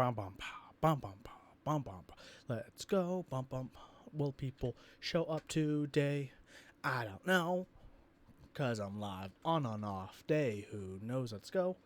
Bum bum pa, bum bum pa, bum bum pa. Let's go, bum bum. Will people show up today? I don't know, 'cause I'm live on an off day. Who knows? Let's go.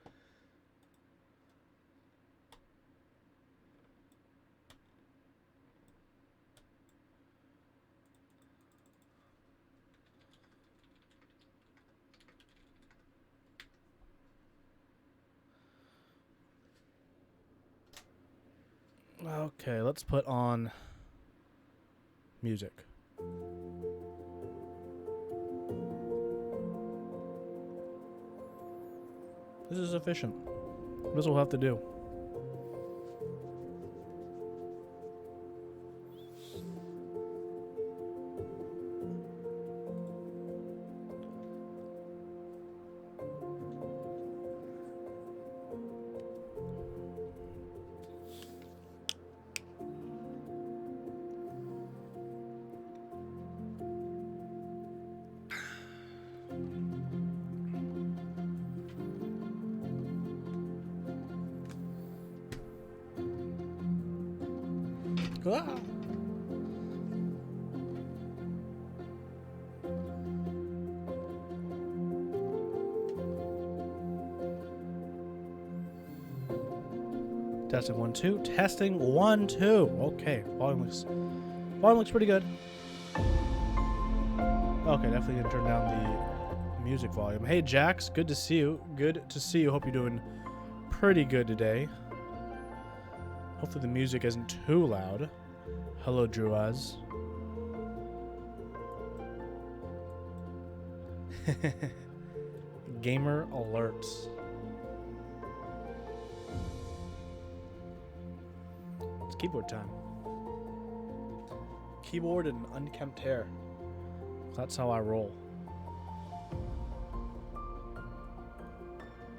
Okay, let's put on music. This is efficient. This will have to do. Ah. Testing 1 2. Testing 1 2. Okay, volume looks pretty good. Okay, definitely gonna turn down the music volume. Hey Jax, good to see you. Good to see you. Hope you're doing pretty good today. Hopefully the music isn't too loud. Hello, Druaz. Gamer alerts. It's keyboard time. Keyboard and unkempt hair. That's how I roll.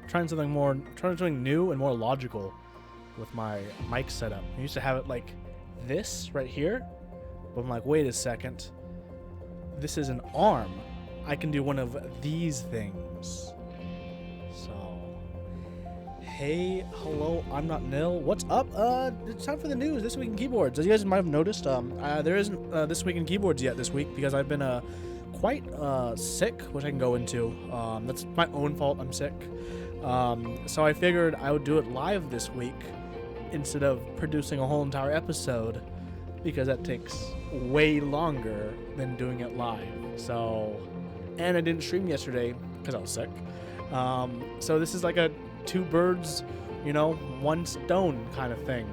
Trying something new and more logical with my mic setup. I used to have it like this right here, but I'm like, wait a second. This is an arm. I can do one of these things. So, hey, hello, I'm not Nil. What's up? It's time for the news. This Week in Keyboards. As you guys might have noticed, there isn't This Week in Keyboards yet this week because I've been quite sick, which I can go into. That's my own fault. I'm sick. So I figured I would do it live this week instead of producing a whole entire episode, because that takes way longer than doing it live. So, and I didn't stream yesterday because I was sick. So this is like a two birds, one stone kind of thing.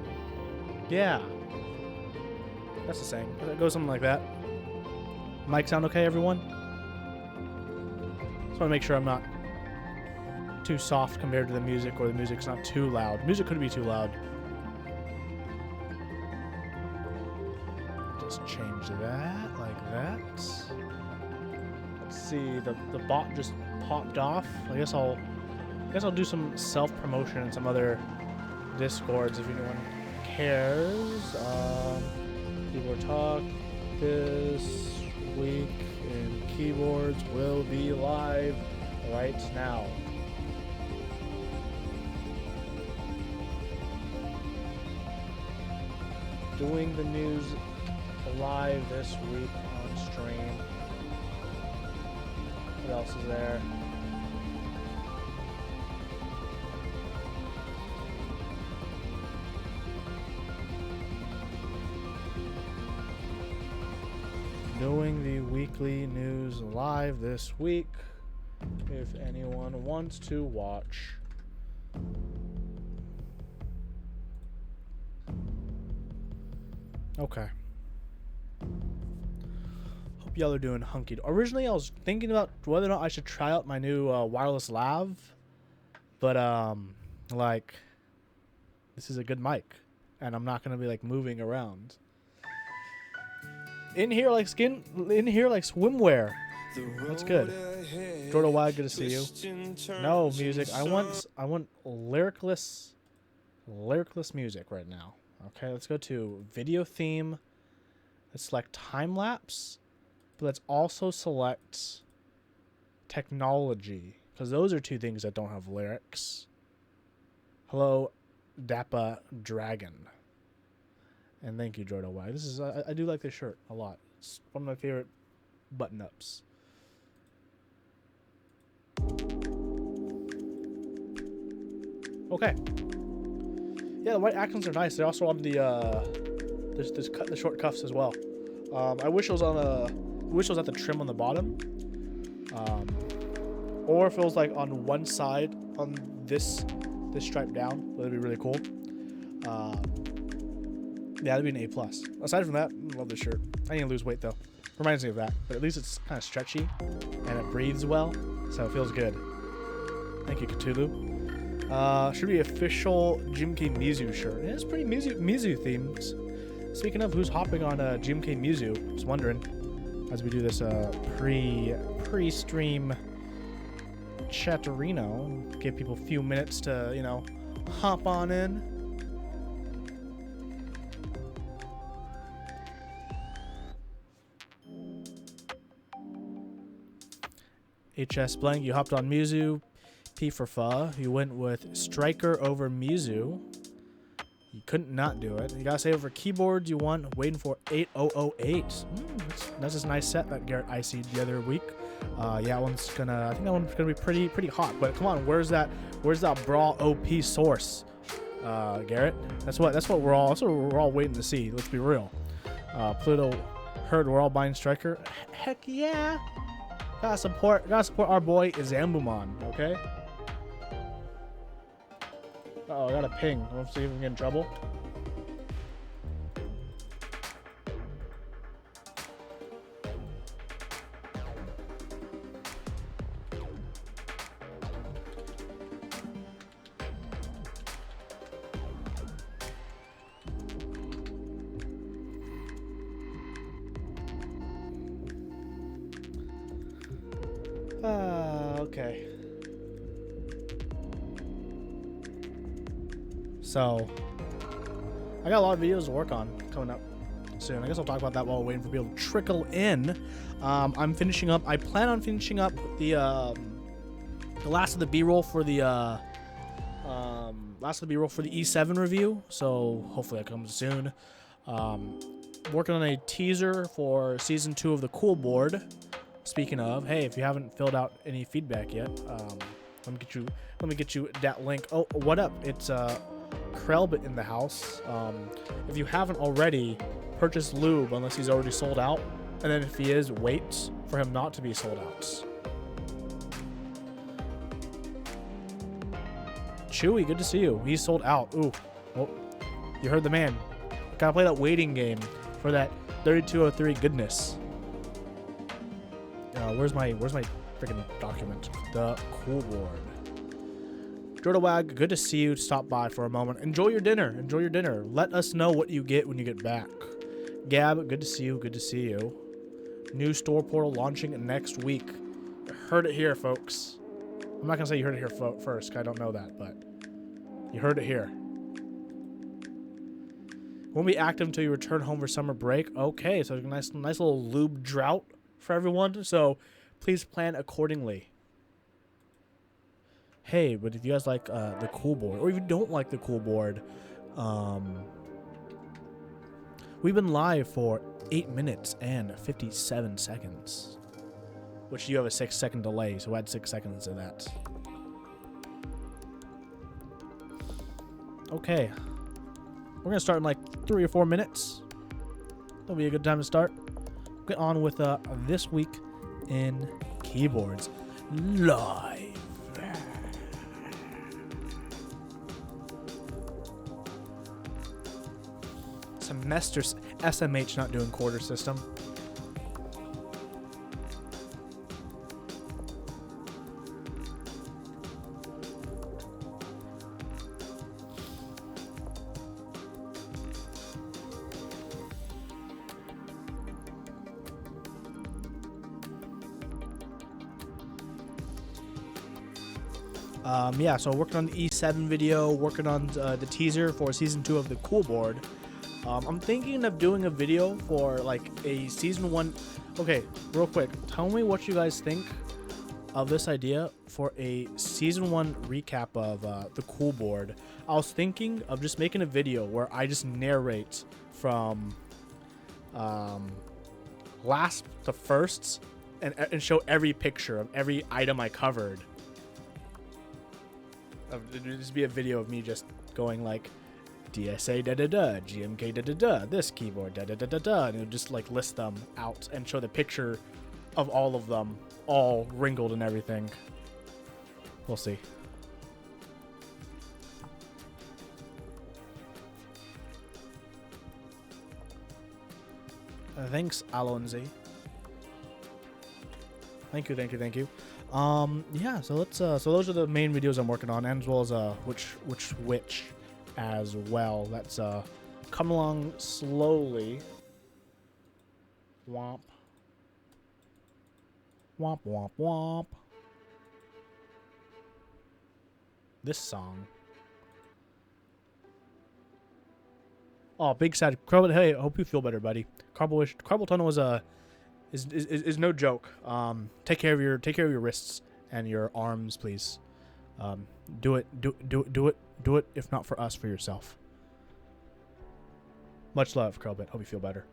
Yeah. That's the saying. It goes something like that. Mic sound okay, everyone? Just want to make sure I'm not too soft compared to the music, or the music's not too loud. Music could be too loud. Just change that like that. Let's see, the bot just popped off. I guess I'll do some self-promotion in some other Discords if anyone cares. Keyboard talk this week in Keyboards will be live right now. Doing the news live this week on stream. What else is there? Doing the weekly news live this week, if anyone wants to watch. Okay. Hope y'all are doing hunky. Originally, I was thinking about whether or not I should try out my new wireless lav, but like, this is a good mic, and I'm not gonna be like moving around. In here like swimwear. That's good. Jordan Wide, good to see you. No music. I want lyricless music right now. Okay, let's go to video theme. Let's select time lapse, but let's also select technology, because those are two things that don't have lyrics. Hello, Dappa Dragon. And thank you, Jordan Wag. This is I do like this shirt a lot. It's one of my favorite button-ups. Okay. Yeah, the white accents are nice. They're also on the the short cuffs as well. I wish it was on at the trim on the bottom. Or if it was like on one side on this stripe down, that'd be really cool. Yeah, that'd be an A+. Aside from that, I love this shirt. I need to lose weight though. Reminds me of that, but at least it's kind of stretchy and it breathes well, so it feels good. Thank you, Cthulhu. Should be official GMK Mizu shirt. Yeah, it's pretty Mizu themed. Speaking of, who's hopping on GMK Mizu? Just wondering as we do this pre-stream chatterino. Give people a few minutes to, you know, hop on in. HS Blank, you hopped on Mizu. P for Fa, you went with Striker over Mizu. You couldn't not do it. You gotta say over keyboards, you won waiting for 8008. That's just a nice set that Garrett IC'd the other week. Yeah, I think that one's gonna be pretty hot. But come on, where's that Brawl OP source, Garrett? That's what we're all waiting to see. Let's be real. Pluto heard we're all buying Striker. Heck yeah. Gotta support our boy Zambumon, okay? Uh-oh, I got a ping. Let's see if we can get in trouble. Okay. So, I got a lot of videos to work on coming up soon. I guess I'll talk about that while we're waiting for people to trickle in. I'm finishing up. I plan on finishing up the last of the B-roll for the E7 review. So hopefully that comes soon. Working on a teaser for season 2 of the Cool Board. Speaking of, hey, if you haven't filled out any feedback yet, let me get you that link. Oh, what up? It's Krelbit in the house. If you haven't already, purchase lube unless he's already sold out, and then if he is, wait for him not to be sold out. Chewy, good to see you. He's sold out. Ooh, well, you heard the man. Gotta play that waiting game for that 3203 goodness. Where's my freaking document? The Cool Board. Jordawag, good to see you. Stop by for a moment. Enjoy your dinner. Enjoy your dinner. Let us know what you get when you get back. Gab, good to see you. Good to see you. New store portal launching next week. Heard it here, folks. I'm not gonna say you heard it here first. I don't know that, but you heard it here. Won't be active until you return home for summer break. Okay, so a nice little lube drought for everyone, so please plan accordingly. Hey, but if you guys like the Cool Board, or if you don't like the Cool Board, we've been live for 8 minutes and 57 seconds, which you have a 6-second delay, so add 6 seconds to that. Okay, we're gonna start in like 3 or 4 minutes. That'll be a good time to start. Get on with this week in keyboards live. Semester SMH not doing quarter system. Yeah, so working on the E7 video, working on the teaser for season 2 of the Cool Board. I'm thinking of doing a video for like a season 1. Okay, real quick, tell me what you guys think of this idea for a season 1 recap of the Cool Board. I was thinking of just making a video where I just narrate from last to firsts and show every picture of every item I covered. It'd just be a video of me just going like DSA da da da, GMK da da da, this keyboard da da da da da, and it would just like list them out and show the picture of all of them, all wrinkled and everything. We'll see. Thanks, Alonzi. Thank you, thank you, thank you. Yeah, so let's so those are the main videos I'm working on, and as well as which as well. That's come along slowly. Womp. Womp womp womp. This song. Oh, big sad. Hey, I hope you feel better, buddy. Carpal tunnel is no joke. Take care of your wrists and your arms, please. Do it. If not for us, for yourself. Much love, Krellbit. Hope you feel better.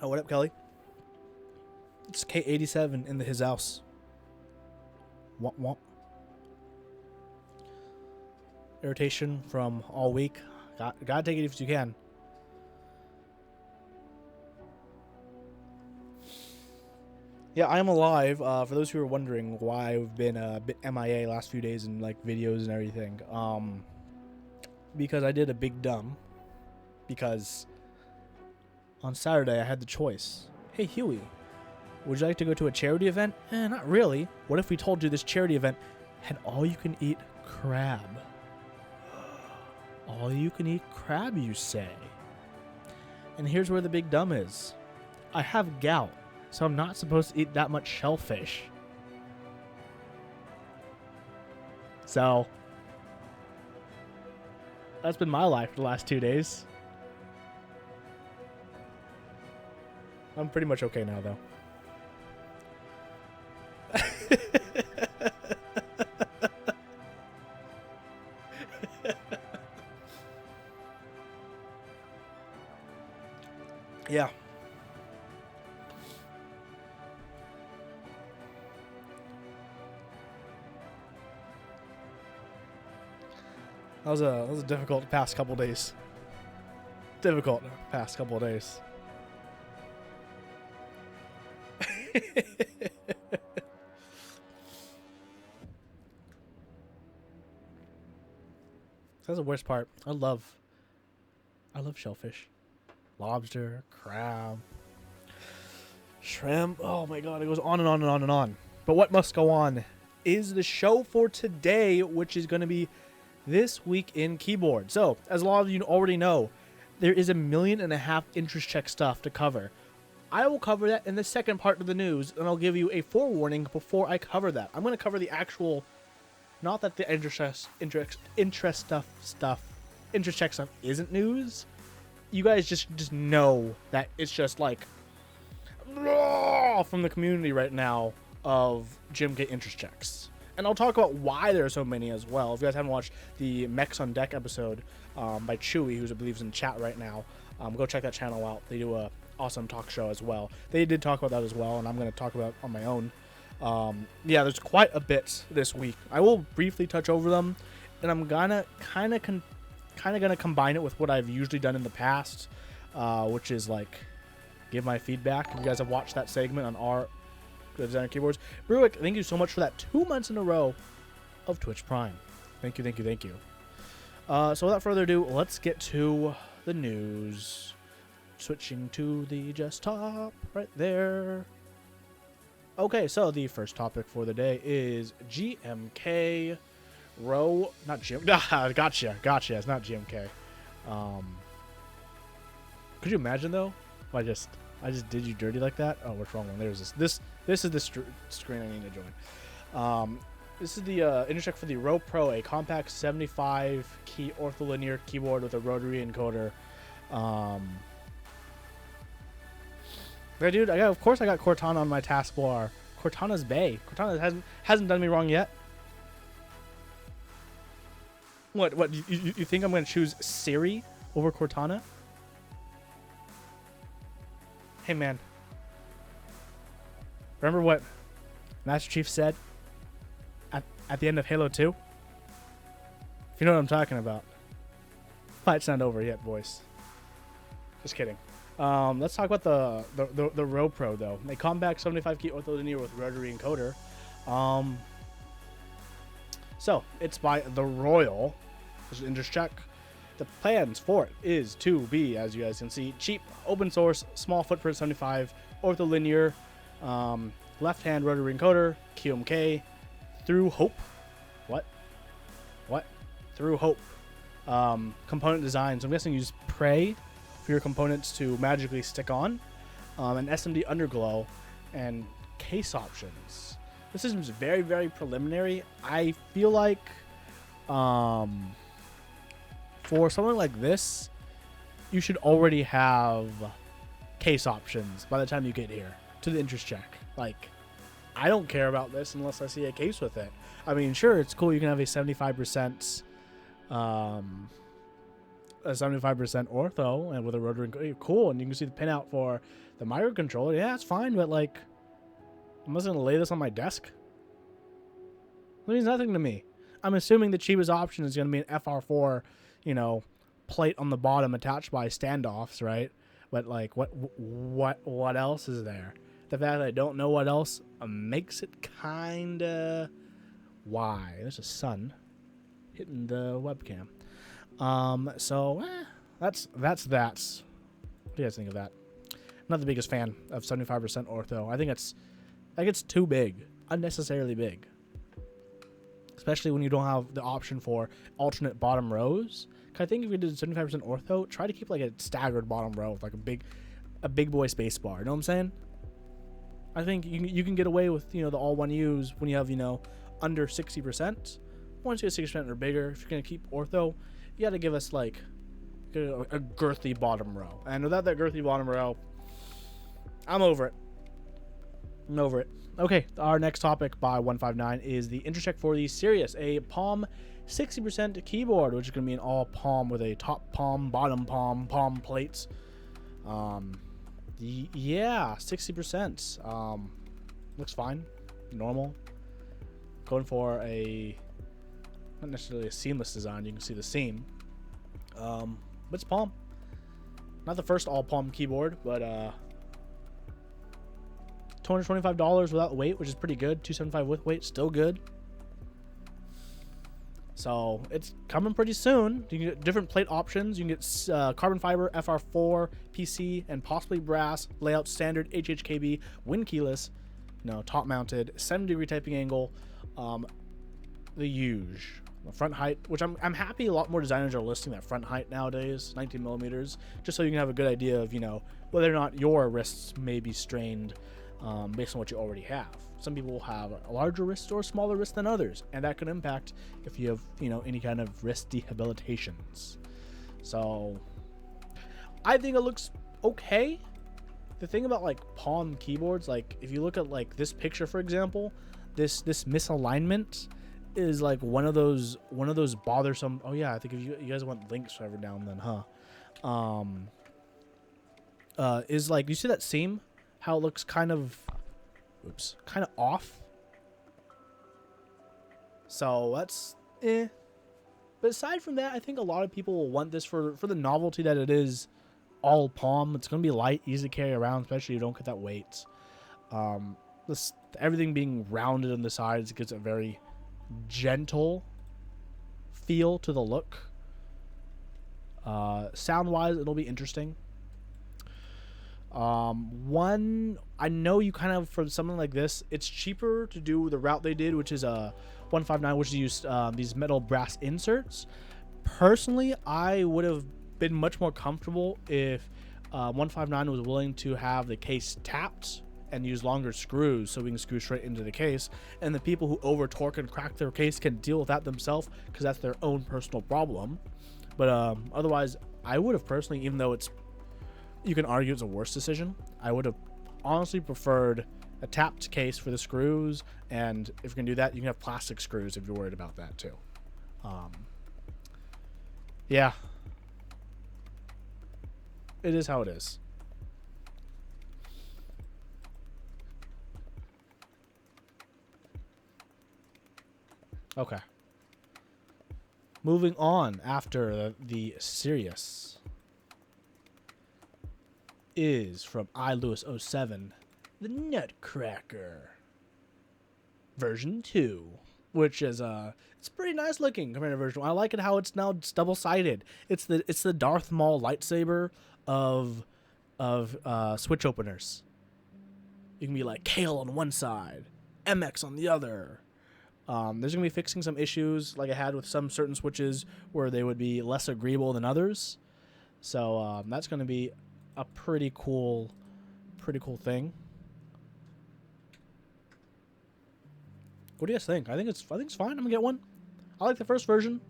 Oh, what up, Kelly? It's K87 in his house. Womp womp. Irritation from all week. Gotta take it if you can. Yeah, I am alive. For those who are wondering why I've been a bit MIA last few days in like videos and everything, because I did a big dumb. Because on Saturday I had the choice. Hey Huey, would you like to go to a charity event? Not really. What if we told you this charity event had all-you-can-eat crab? All-you-can-eat crab, you say? And here's where the big dumb is. I have gout, so I'm not supposed to eat that much shellfish. So, that's been my life for the last 2 days. I'm pretty much okay now, though. Yeah. That was a difficult past couple days. Difficult past couple days. That's the worst part. I love shellfish. Lobster, crab, shrimp. Oh my god, it goes on and on and on and on. But what must go on is the show for today, which is going to be This Week in Keyboard. So, as a lot of you already know, there is 1.5 million interest check stuff to cover. I will cover that in the second part of the news, and I'll give you a forewarning before I cover that. I'm going to cover the actual, not that the interest check stuff isn't news. You guys just know that it's just like from the community right now of GMK interest checks. And I'll talk about why there are so many as well. If you guys haven't watched the Mechs on Deck episode by Chewy, who I believe is in chat right now, go check that channel out. They do a awesome talk show as well. They did talk about that as well, and I'm going to talk about it on my own. Yeah, there's quite a bit this week. I will briefly touch over them, and I'm gonna kind of gonna combine it with what I've usually done in the past, which is like give my feedback. If you guys have watched that segment on our designer keyboards, Bruick, thank you so much for that 2 months in a row of Twitch Prime. Thank you, thank you, thank you. So without further ado, let's get to the news. Switching to the just top right there. Okay, so the first topic for the day is GMK not GM. Gotcha. It's not GMK. Could you imagine though? If I just did you dirty like that. Oh, what's wrong one? There's this. This is the screen I need to join. This is the intercheck for the RoPro, a compact 75 key ortholinear keyboard with a rotary encoder. Yeah, dude, of course I got Cortana on my taskbar. Cortana's bae. Cortana hasn't done me wrong yet. What? You think I'm gonna choose Siri over Cortana? Hey, man. Remember what Master Chief said at the end of Halo 2? If you know what I'm talking about. Fight's not over yet, boys. Just kidding. Let's talk about the RoPro, though. They combat 75 key ortholinear with rotary encoder. So it's by the Royal. Just interest check. The plans for it is to be, as you guys can see, cheap, open source, small footprint 75, ortholinear, left-hand rotary encoder, QMK, through Hope. What? Through Hope. Component design. So I'm guessing you just pray for your components to magically stick on. An SMD underglow and case options. This system's very, very preliminary. I feel like for something like this, you should already have case options by the time you get here to the interest check. Like, I don't care about this unless I see a case with it. I mean, sure, it's cool. You can have a 75% ortho and with a rotary, cool, and you can see the pinout for the microcontroller. Yeah, it's fine, but like, I'm just gonna lay this on my desk. It means nothing to me. I'm assuming the cheapest option is gonna be an FR4, plate on the bottom attached by standoffs, right? But like, what else is there? The fact that I don't know what else makes it kinda. Why? There's a sun hitting the webcam. That's that. What do you guys think of that? I'm not the biggest fan of 75% ortho. I think it's too big, unnecessarily big. Especially when you don't have the option for alternate bottom rows. I think if you did 75% ortho, try to keep like a staggered bottom row with like a big boy space bar. You know what I'm saying? I think you can get away with the all one use when you have under 60%. Once you get 60% or bigger, if you're gonna keep ortho, you got to give us like a girthy bottom row. And without that girthy bottom row, I'm over it. Okay, our next topic by 159 is the intercheck for the Sirius, a palm 60% keyboard, which is going to be an all palm with a top palm, bottom palm plates. Yeah, 60%. Looks fine, normal. Going for not necessarily a seamless design. You can see the seam, but it's palm. Not the first all palm keyboard, but $225 without weight, which is pretty good. $275 with weight, still good. So it's coming pretty soon. You can get different plate options. You can get carbon fiber, FR4, PC, and possibly brass. Layout standard, HHKB, wind keyless, top mounted, 7-degree typing angle. The huge front height, which I'm happy a lot more designers are listing that front height nowadays, 19 millimeters, just so you can have a good idea of whether or not your wrists may be strained based on what you already have. Some people will have a larger wrist or smaller wrist than others, and that could impact if you have any kind of wrist rehabilitations. So I think it looks okay. The thing about like palm keyboards, like if you look at like this picture, for example, this misalignment is like one of those bothersome. Oh yeah, I think if you guys want links every now and then, is like, you see that seam, how it looks kind of off. So that's But aside from that, I think a lot of people will want this for the novelty that it is all palm. It's going to be light, easy to carry around, especially if you don't get that weight. Everything being rounded on the sides gives a very gentle feel to the look. Sound-wise, it'll be interesting. I know you kind of, for something like this, it's cheaper to do the route they did, which is a 159, which used these metal brass inserts. Personally, I would have been much more comfortable if 159 was willing to have the case tapped and use longer screws so we can screw straight into the case, and the people who over torque and crack their case can deal with that themselves because that's their own personal problem. But otherwise, I would have personally, even though you can argue it's a worse decision, I would have honestly preferred a tapped case for the screws, and if you're gonna do that, you can have plastic screws if you're worried about that too. Yeah, it is how it is. Okay. Moving on after the Sirius is from iLewis07, the Nutcracker version 2, which is it's pretty nice looking compared to version 1. I like it how it's now double-sided. It's the Darth Maul lightsaber of Switch openers. You can be like Kale on one side, MX on the other. There's going to be fixing some issues like I had with some certain switches where they would be less agreeable than others. So that's going to be a pretty cool thing. What do you guys think? I think it's fine. I'm going to get one. I like the first version.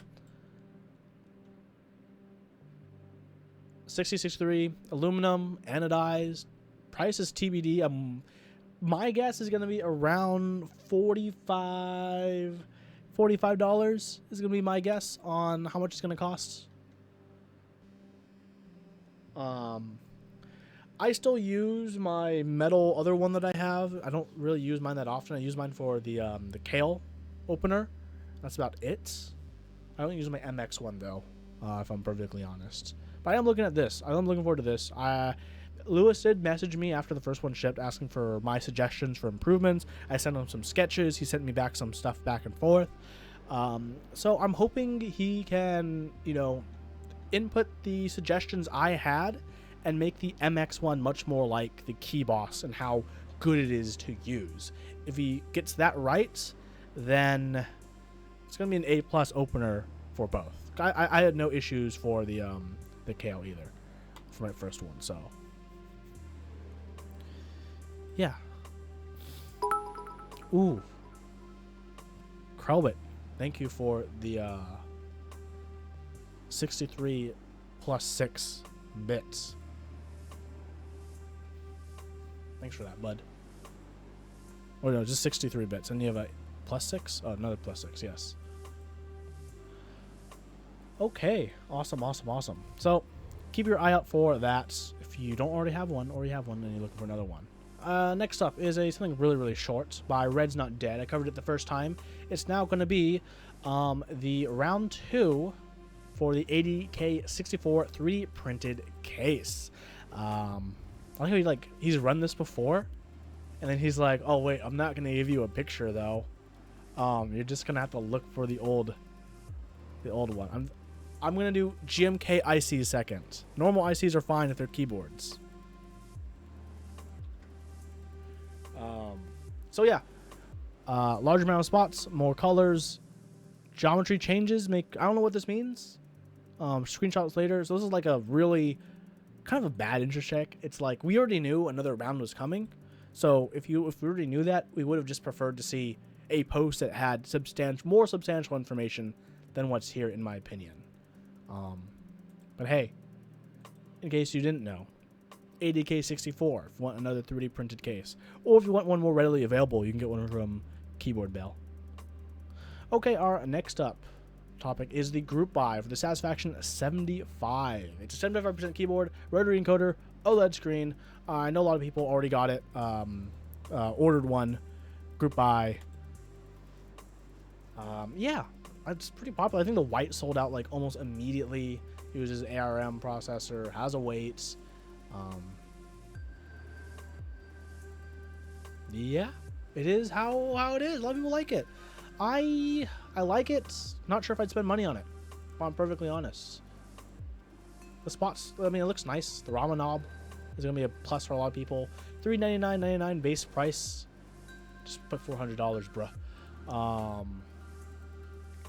6063 aluminum, anodized. Price is TBD. My guess is going to be around $45 is going to be my guess on how much it's going to cost. I still use my metal other one that I have. I don't really use mine that often. I use mine for the Kale opener. That's about it. I don't use my MX one though, if I'm perfectly honest. But I am looking at this. I am looking forward to this. Lewis did message me after the first one shipped asking for my suggestions for improvements. I sent him some sketches. He sent me back some stuff back and forth. So I'm hoping he can, input the suggestions I had and make the MX one much more like the Key Boss and how good it is to use. If he gets that right, then it's going to be an A+ opener for both. I had no issues for the Kale either for my first one, so... yeah. Ooh. Krelbit, thank you for the 63 plus 6 bits. Thanks for that, bud. Oh no, just 63 bits. And you have a plus 6? Oh, another plus 6, yes. Okay. Awesome. So, keep your eye out for that. If you don't already have one, or you have one and you're looking for another one. Next up is something really short by Red's Not Dead. I covered it the first time. It's now going to be the round 2 for the 80K64 3D printed case. I like how he's run this before, and then he's like, "Oh wait, I'm not going to give you a picture though. You're just going to have to look for the old one." I'm going to do GMK ICs second. Normal ICs are fine if they're keyboards. So yeah, large amount of spots, more colors, geometry changes. I don't know what this means. Screenshots later. So this is like a really kind of a bad interest check. It's like we already knew another round was coming. So if we already knew that, we would have just preferred to see a post that had more substantial information than what's here, in my opinion. But hey, in case you didn't know, 80K64 if you want another 3D printed case. Or if you want one more readily available, you can get one from Keyboard Bell. Okay, our next up topic is the group buy for the Satisfaction 75. It's a 75% keyboard, rotary encoder, OLED screen. I know a lot of people already got it, ordered one, group buy. Yeah, it's pretty popular. I think the white sold out like almost immediately. Uses ARM processor, has a weight. Yeah, it is how it is. A lot of people like it. I like it. Not sure if I'd spend money on it, if I'm perfectly honest. The spots, I mean, it looks nice. The Rama knob is going to be a plus for a lot of people. $399.99 base price. Just put $400, bruh.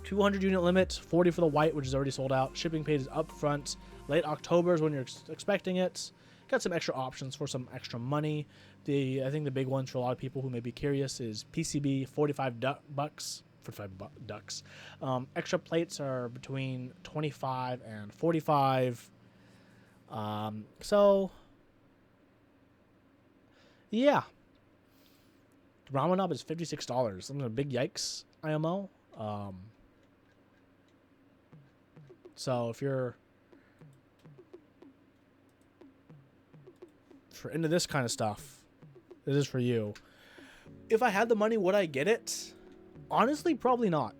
200 unit limit, 40 for the white, which is already sold out. Shipping paid is up front. Late October is when you're expecting it. Got some extra options for some extra money. I think the big ones for a lot of people who may be curious is PCB, 45 bucks. 45 ducks. Extra plates are between 25 and 45. So Yeah. The ramen knob is $56. Something a big yikes, IMO. So if you're into this kind of stuff, this is for you. If I had the money, would I get it? Honestly, probably not.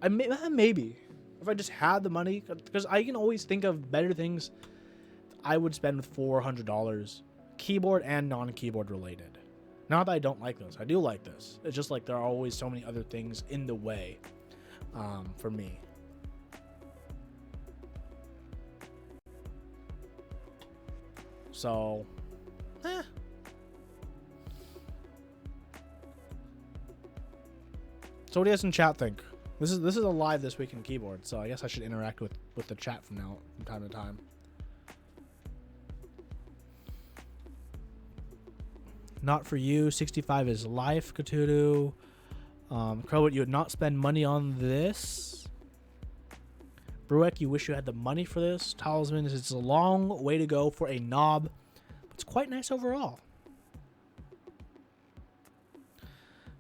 Maybe. If I just had the money, because I can always think of better things I would spend with $400. Keyboard and non-keyboard related. Not that I don't like this. I do like this. It's just like there are always so many other things in the way for me. So, So what do you guys in chat think? This is a live This Week in Keyboard, so I guess I should interact with the chat from time to time. Not for you. 65 is life, Cthulhu. Crowwood, you would not spend money on this. Bruek, you wish you had the money for this. Talisman, it's a long way to go for a knob, but it's quite nice overall.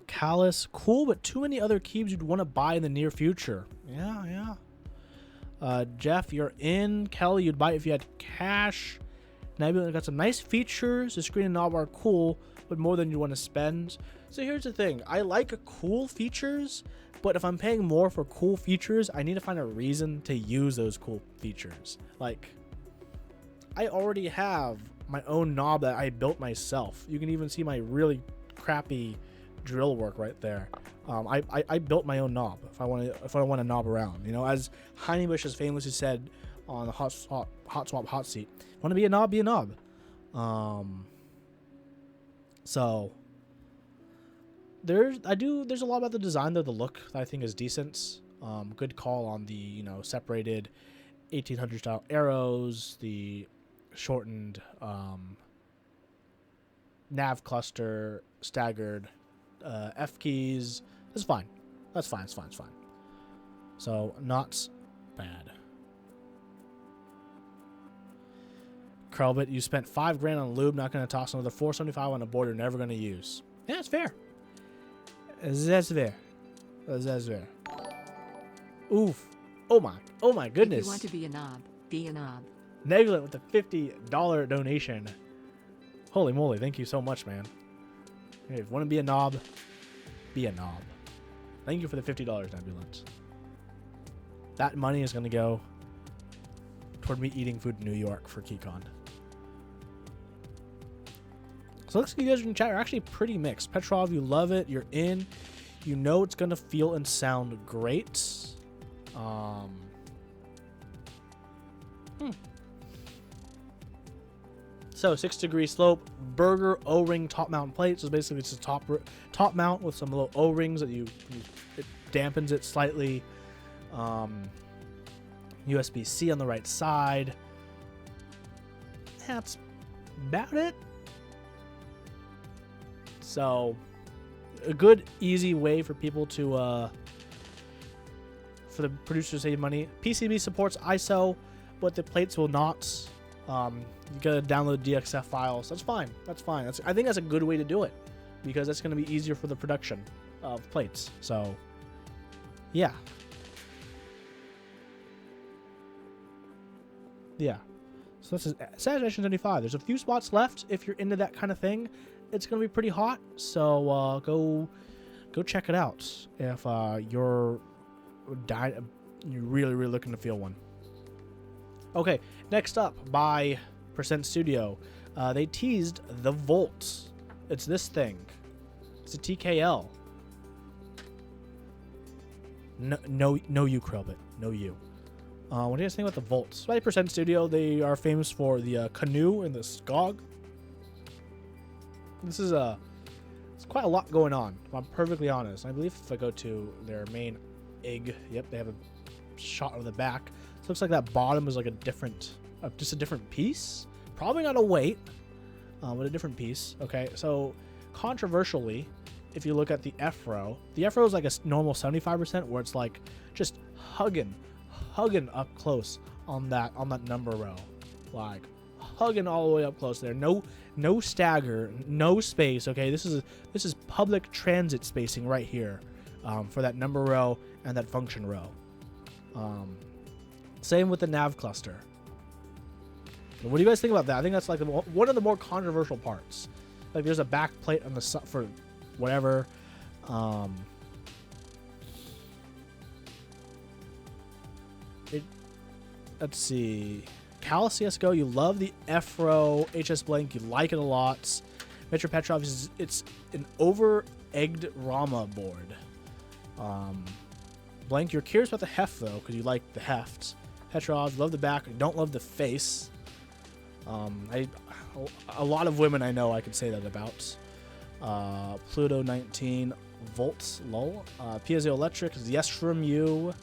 Callus, cool, but too many other keys you'd want to buy in the near future. Yeah. Jeff, you're in. Kelly, you'd buy it if you had cash. Nebula got some nice features. The screen and knob are cool, but more than you want to spend. So here's the thing. I like cool features, but if I'm paying more for cool features, I need to find a reason to use those cool features. Like, I already have my own knob that I built myself. You can even see my really crappy drill work right there. I built my own knob if I want to knob around. You know, as Heinebush has famously said on the Hot Swap Hot Seat, want to be a knob, be a knob. So there's a lot about the design though, the look that I think is decent. Good call on the, you know, separated 1800 style arrows, the shortened nav cluster, staggered F keys. It's fine. That's fine. It's fine. So not bad. Krelbit, you spent $5,000 on lube, not going to toss another $475 on a board you're never going to use. Yeah, it's fair. That's fair. Oof. Oh my goodness. If you want to be a knob, be a knob. Neglet with a $50 donation. Holy moly, thank you so much, man. Hey, if you want to be a knob, be a knob. Thank you for the $50, Nebulance. That money is going to go toward me eating food in New York for KeyCon. So looks like you guys in chat are actually pretty mixed. Petrov, you love it. You're in. You know it's going to feel and sound great. So 6-degree slope, burger O-ring top mount plate. So basically it's a top mount with some little O-rings that it dampens it slightly. USB-C on the right side. That's about it. So a good, easy way for people to, for the producers to save money. PCB supports ISO, but the plates will not. You gotta download DXF files. That's fine. I think that's a good way to do it because that's gonna be easier for the production of plates. So, yeah. So this is Saturation 75. There's a few spots left if you're into that kind of thing. It's gonna be pretty hot, so go check it out if you're really looking to feel one. Okay, next up by Percent Studio, they teased the Volt. It's this thing. It's a TKL. No, you, Krelbit. No, you. What do you guys think about the Volts? By Percent Studio, they are famous for the Canoe and the Skog. This is it's quite a lot going on, if I'm perfectly honest. I believe if I go to their main IG, yep, they have a shot of the back. So it looks like that bottom is like a different, just a different piece. Probably not a weight, but a different piece. Okay, so controversially, if you look at the F-row is like a normal 75%, where it's like just hugging up close on that number row, like hugging all the way up close there. No stagger, no space. Okay, this is public transit spacing right here, for that number row and that function row. Same with the nav cluster. What do you guys think about that? I think that's like one of the more controversial parts. Like there's a back plate on the for whatever. Let's see. Cal CSGO, you love the F-Row HS Blank. You like it a lot. Metro Petrov it's an over-egged Rama board. Blank, you're curious about the heft though, because you like the heft. Petrov, love the back. Don't love the face. A lot of women I know I could say that about. Pluto 19 volts lol. Piezoelectric, yes from you.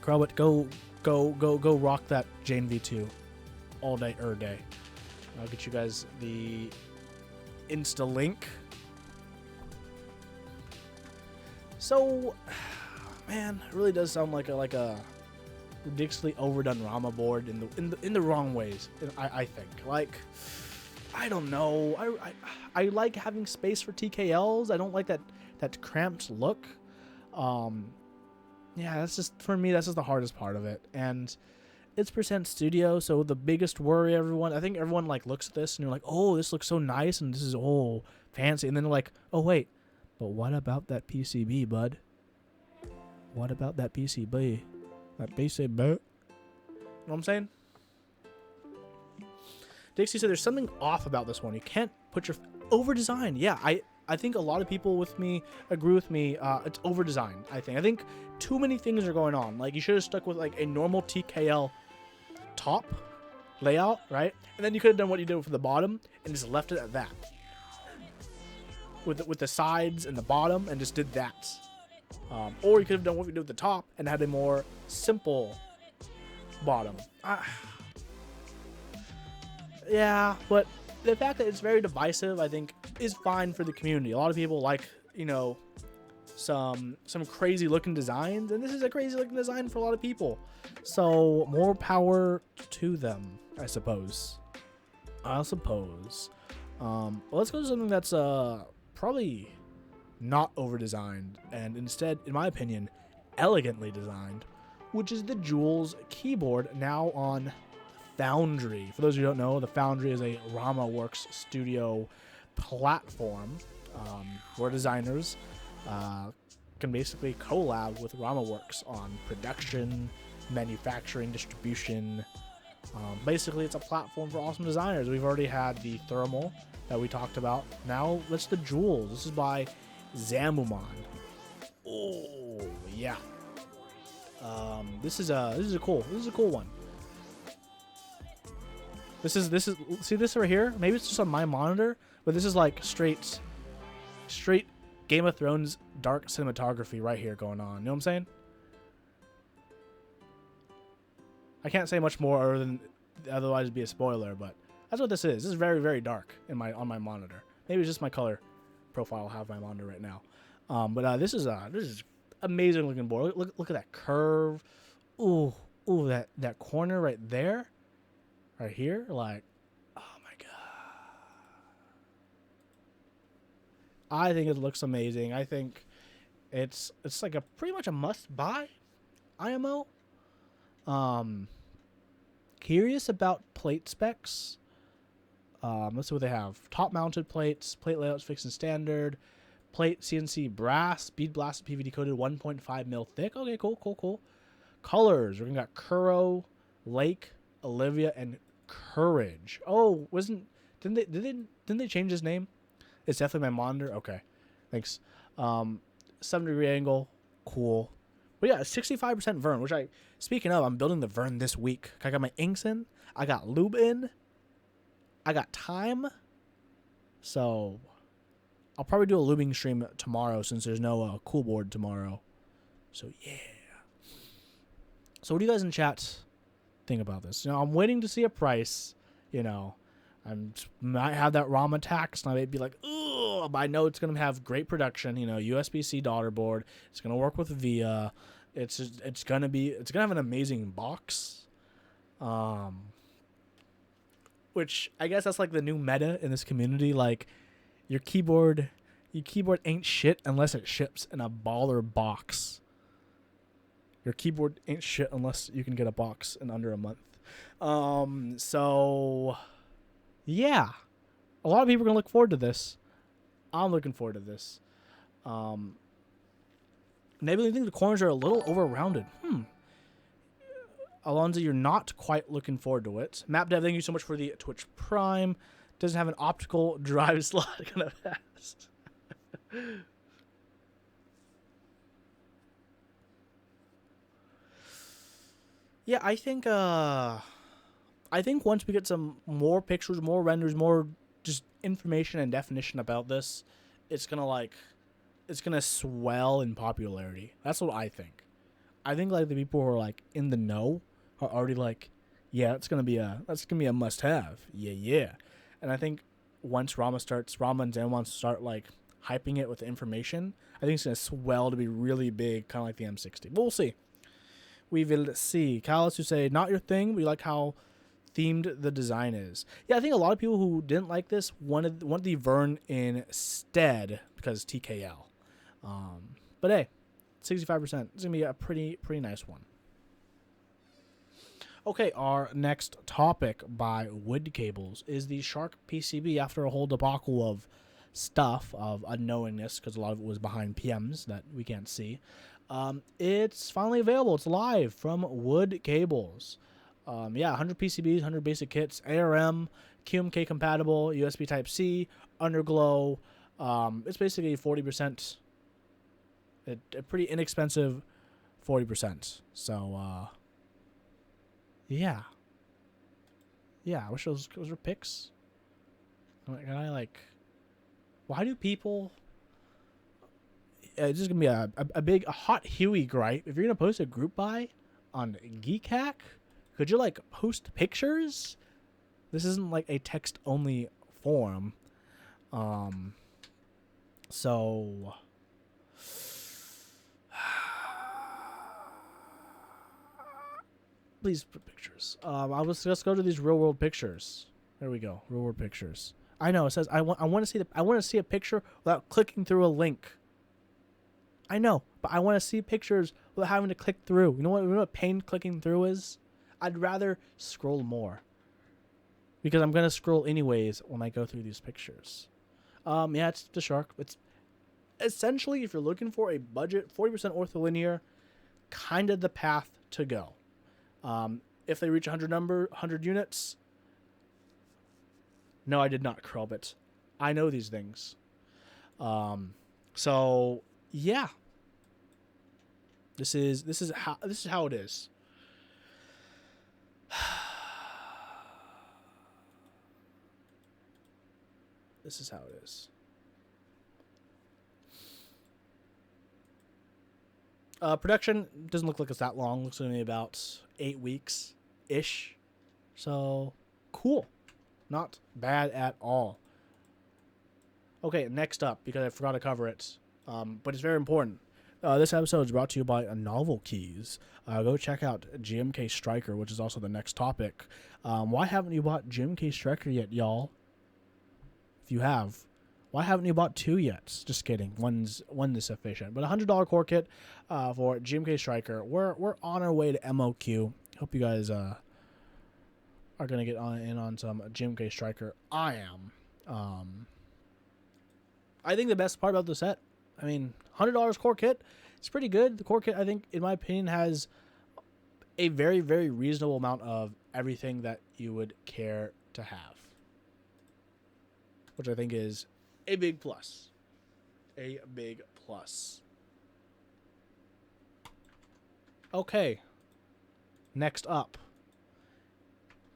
Crowbit, go rock that Jane V2 all day day. I'll get you guys the Insta link. So, man, it really does sound like a ridiculously overdone Rama board in the wrong ways. I think, like, I don't know. I like having space for TKLs. I don't like that cramped look. Yeah, that's just, for me, that's just the hardest part of it. And it's % studio, so the biggest worry I think everyone like looks at this and you're like, oh, this looks so nice and this is all fancy. And then they're like, oh, wait, but what about that PCB, bud? What about that PCB? That PCB? You know what I'm saying? Dixie said there's something off about this one. You can't put your over-designed. Yeah, I think a lot of people with me agree with me. It's over-designed, I think too many things are going on. Like, you should have stuck with like a normal TKL top layout, right? And then you could have done what you did for the bottom and just left it at that. With the sides and the bottom and just did that. Or you could have done what we did with the top and had a more simple bottom. Yeah, but the fact that it's very divisive, I think, is fine for the community. A lot of people like, you know, some crazy looking designs, and this is a crazy looking design for a lot of people. So more power to them, I suppose. Let's go to something that's probably not over designed and instead, in my opinion, elegantly designed, which is the Jules keyboard now on Foundry. For those who don't know, the Foundry is a RamaWorks studio platform where designers can basically collab with RamaWorks on production, manufacturing, distribution. Basically, it's a platform for awesome designers. We've already had the Thermal that we talked about. Now, let's the Jules. This is by Zambumon. Oh yeah. This is a cool one. This is see this right here? Maybe it's just on my monitor, but this is like straight Game of Thrones dark cinematography right here going on. You know what I'm saying? I can't say much more other than otherwise it'd be a spoiler, but that's what this is. This is very, very dark on my monitor. Maybe it's just my color profile I have my monitor right now. But this is amazing looking board. Look at that curve. Ooh, that corner right there. Right here, like, oh my god. I think it looks amazing. I think it's like a pretty much a must buy IMO. Curious about plate specs. Let's see what they have. Top mounted plates, plate layouts fixed and standard, plate CNC brass, bead blasted PVD coated 1.5 mil thick. Okay, cool. Colors, we're gonna got Kuro, Lake, Olivia, and Courage. Oh, didn't they change his name? It's definitely my monitor. Okay, thanks. 7-degree angle, cool. But yeah, 65% Vern, which speaking of, I'm building the Vern this week. I got my inks in, I got lube in, I got time. So I'll probably do a lubing stream tomorrow since there's no cool board tomorrow. So yeah. So what do you guys in chat think about this? You know, I'm waiting to see a price. You know, I might have that Rama tax, and I might be like, oh, but I know it's gonna have great production. You know, USB-C daughter board. It's gonna work with VIA. It's gonna have an amazing box. Which I guess that's like the new meta in this community. Like your keyboard ain't shit unless it ships in a baller box. Your keyboard ain't shit unless you can get a box in under a month. So yeah, a lot of people are gonna look forward to this. I'm looking forward to this. Maybe I think the corners are a little over-rounded. Alonzo, you're not quite looking forward to it. MapDev, thank you so much for the Twitch Prime. Doesn't have an optical drive slot. Kind of fast. Yeah, I think once we get some more pictures, more renders, more just information and definition about this, it's gonna swell in popularity. That's what I think. I think like the people who are like in the know are already like, yeah, that's gonna be a must have. Yeah. And I think once Rama and Zambumon start like hyping it with the information, I think it's gonna swell to be really big, kind of like the M60. But we'll see. We will see. Callus, who say not your thing, but you like how themed the design is. Yeah, I think a lot of people who didn't like this wanted the Vern instead because TKL. But hey, 65%. It's gonna be a pretty nice one. Okay, our next topic by Wood Cables is the Shark PCB. After a whole debacle of stuff of unknowingness, because a lot of it was behind PMs that we can't see, it's finally available. It's live from Wood Cables. 100 PCBs, 100 basic kits, ARM, QMK compatible, USB Type-C, underglow. It's basically 40%. A pretty inexpensive 40%. So, yeah. I wish those were pics. Can I like? Why do people? It's just gonna be a hot Huey gripe. If you're gonna post a group buy on Geekhack, could you like post pictures? This isn't like a text only forum. So. Please put pictures. Let's go to these real world pictures. There we go. Real world pictures. I know it says I want to see a picture without clicking through a link. I know, but I want to see pictures without having to click through. You know what pain clicking through is? I'd rather scroll more. Because I'm gonna scroll anyways when I go through these pictures. It's the Shark. It's essentially, if you're looking for a budget 40% ortholinear, kind of the path to go. If they reach 100 units, no, I did not, Krelbit. I know these things. So yeah, this is how it is. This is how it is. Production doesn't look like it's that long. Looks like maybe about 8 weeks ish. So cool. Not bad at all. Okay, next up, because I forgot to cover it, but it's very important. This episode is brought to you by Novel Keys. Go check out GMK Striker, which is also the next topic. Why haven't you bought GMK Striker yet, y'all? If you have, why haven't you bought 2 yet? Just kidding. One is sufficient. But $100 core kit for GMK Striker. We're on our way to MOQ. Hope you guys are gonna get in on some GMK Striker. I am. I think the best part about the set, I mean, $100 core kit, it's pretty good. The core kit, I think, in my opinion, has a very, very reasonable amount of everything that you would care to have, which I think is a big plus. A big plus. Okay. Next up,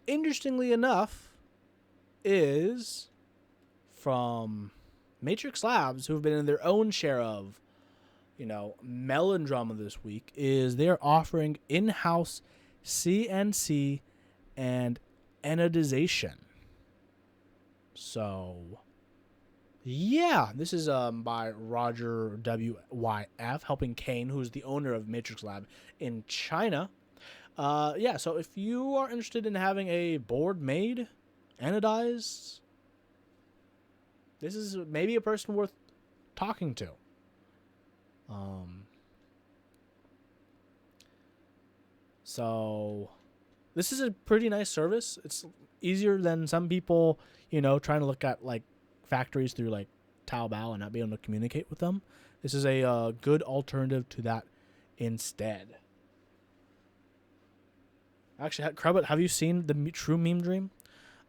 interestingly enough, is from Matrix Labs, who've been in their own share of, melodrama this week, is they're offering in-house CNC and anodization. So, yeah, this is by Roger WYF, helping Kane, who's the owner of Matrix Lab in China. Yeah, so if you are interested in having a board made, anodized, this is maybe a person worth talking to. So this is a pretty nice service. It's easier than some people, trying to look at like factories through like Taobao and not be able to communicate with them. This is a good alternative to that instead. Actually, Crubbit, have you seen the True Meme Dream?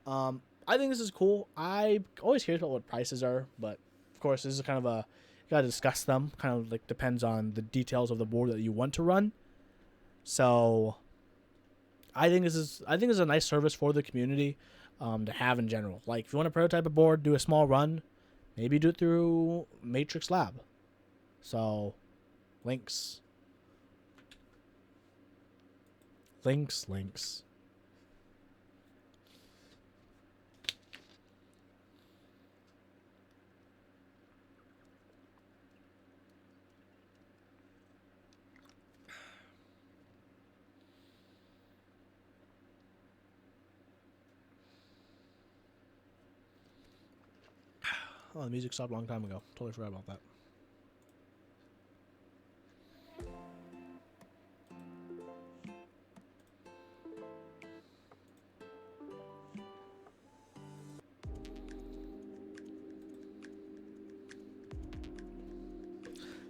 I think this is cool. I always hear about what prices are, but of course, this is kind of you gotta discuss them. Kind of like depends on the details of the board that you want to run. So, I think this is a nice service for the community to have in general. Like if you want to prototype a board, do a small run, maybe do it through Matrix Lab. So, links. Oh, the music stopped a long time ago. Totally forgot about that.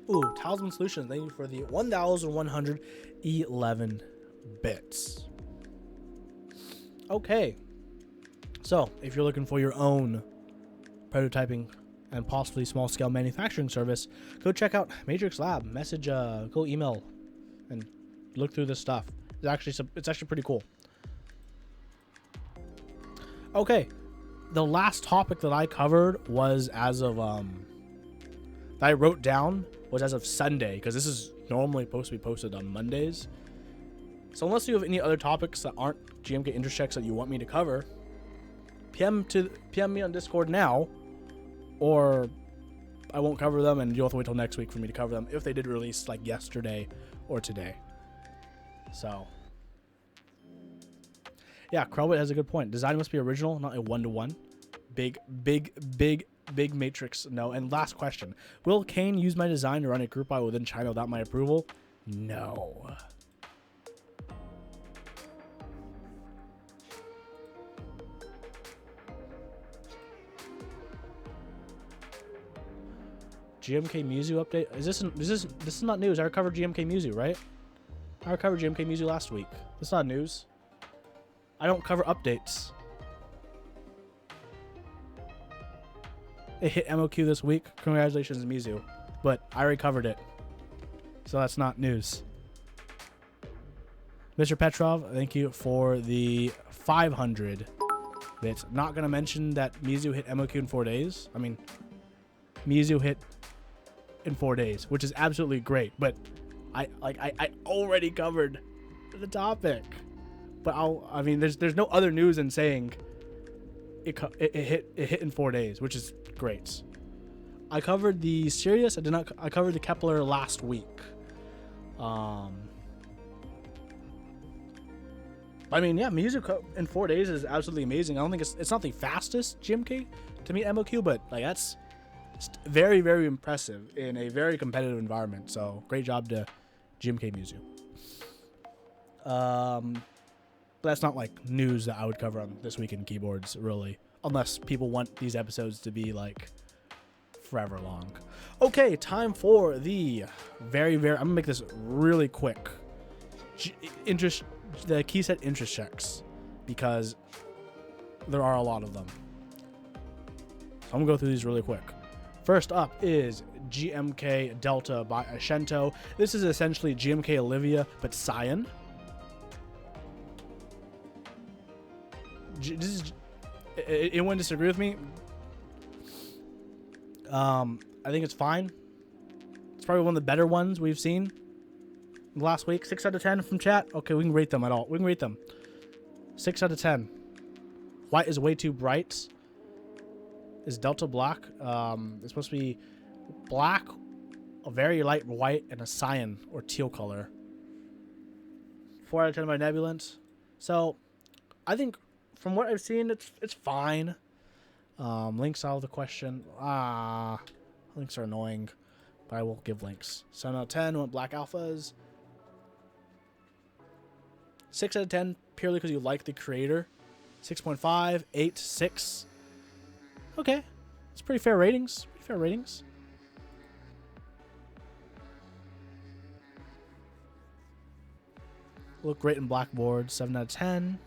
Ooh, Talisman Solutions. Thank you for the 1,111 bits. Okay. So, if you're looking for your own prototyping and possibly small-scale manufacturing service, go check out Matrix Lab. Go email, and look through this stuff. It's actually pretty cool. Okay, the last topic that I covered was as of that I wrote down was as of Sunday, because this is normally supposed to be posted on Mondays. So unless you have any other topics that aren't GMK interest checks that you want me to cover, PM me on Discord now, or I won't cover them, and you'll have to wait till next week for me to cover them if they did release like yesterday or today. So, yeah, Krellbit has a good point. Design must be original, not a one-to-one. Big Matrix no. And last question: will Kane use my design to run a group buy within China without my approval? No. GMK Muzu update. This is not news. I covered GMK Muzu, right? I covered GMK Muzu last week. That's not news. I don't cover updates. It hit MOQ this week. Congratulations, Mizu. But I already covered it. So that's not news. Mr. Petrov, thank you for the 500 bits. Not going to mention that Mizu hit MOQ in 4 days. I mean, Mizu hit in 4 days, which is absolutely great. But I already covered the topic. But there's no other news than saying it hit in 4 days, which is great. I covered the Sirius. I covered the Kepler last week. I mean, yeah, music in 4 days is absolutely amazing. I don't think it's not the fastest GMK to meet MOQ, but like that's very, very impressive in a very competitive environment. So great job to GMK Muzu. But that's not like news that I would cover on This Week in Keyboards, really, unless people want these episodes to be like forever long. Okay, time for the I'm gonna make this really quick. The Keyset interest checks, because there are a lot of them. So I'm gonna go through these really quick. First up is GMK Delta by Ashento. This is essentially GMK Olivia, but cyan. Anyone disagree with me? I think it's fine. It's probably one of the better ones we've seen last week. 6 out of 10 from chat. Okay, we can rate them at all. We can rate them. 6 out of 10. White is way too bright. Is Delta black? It's supposed to be black, a very light white, and a cyan or teal color. 4 out of 10 by Nebulant. So, I think from what I've seen, it's fine. Links out of the question. Links are annoying, but I will give links. 7 out of 10 went Black Alphas. 6 out of 10 purely because you like the creator. 6.5, 8, 6. Okay, it's pretty fair ratings. Pretty fair ratings. Look great in blackboard. 7 out of 10.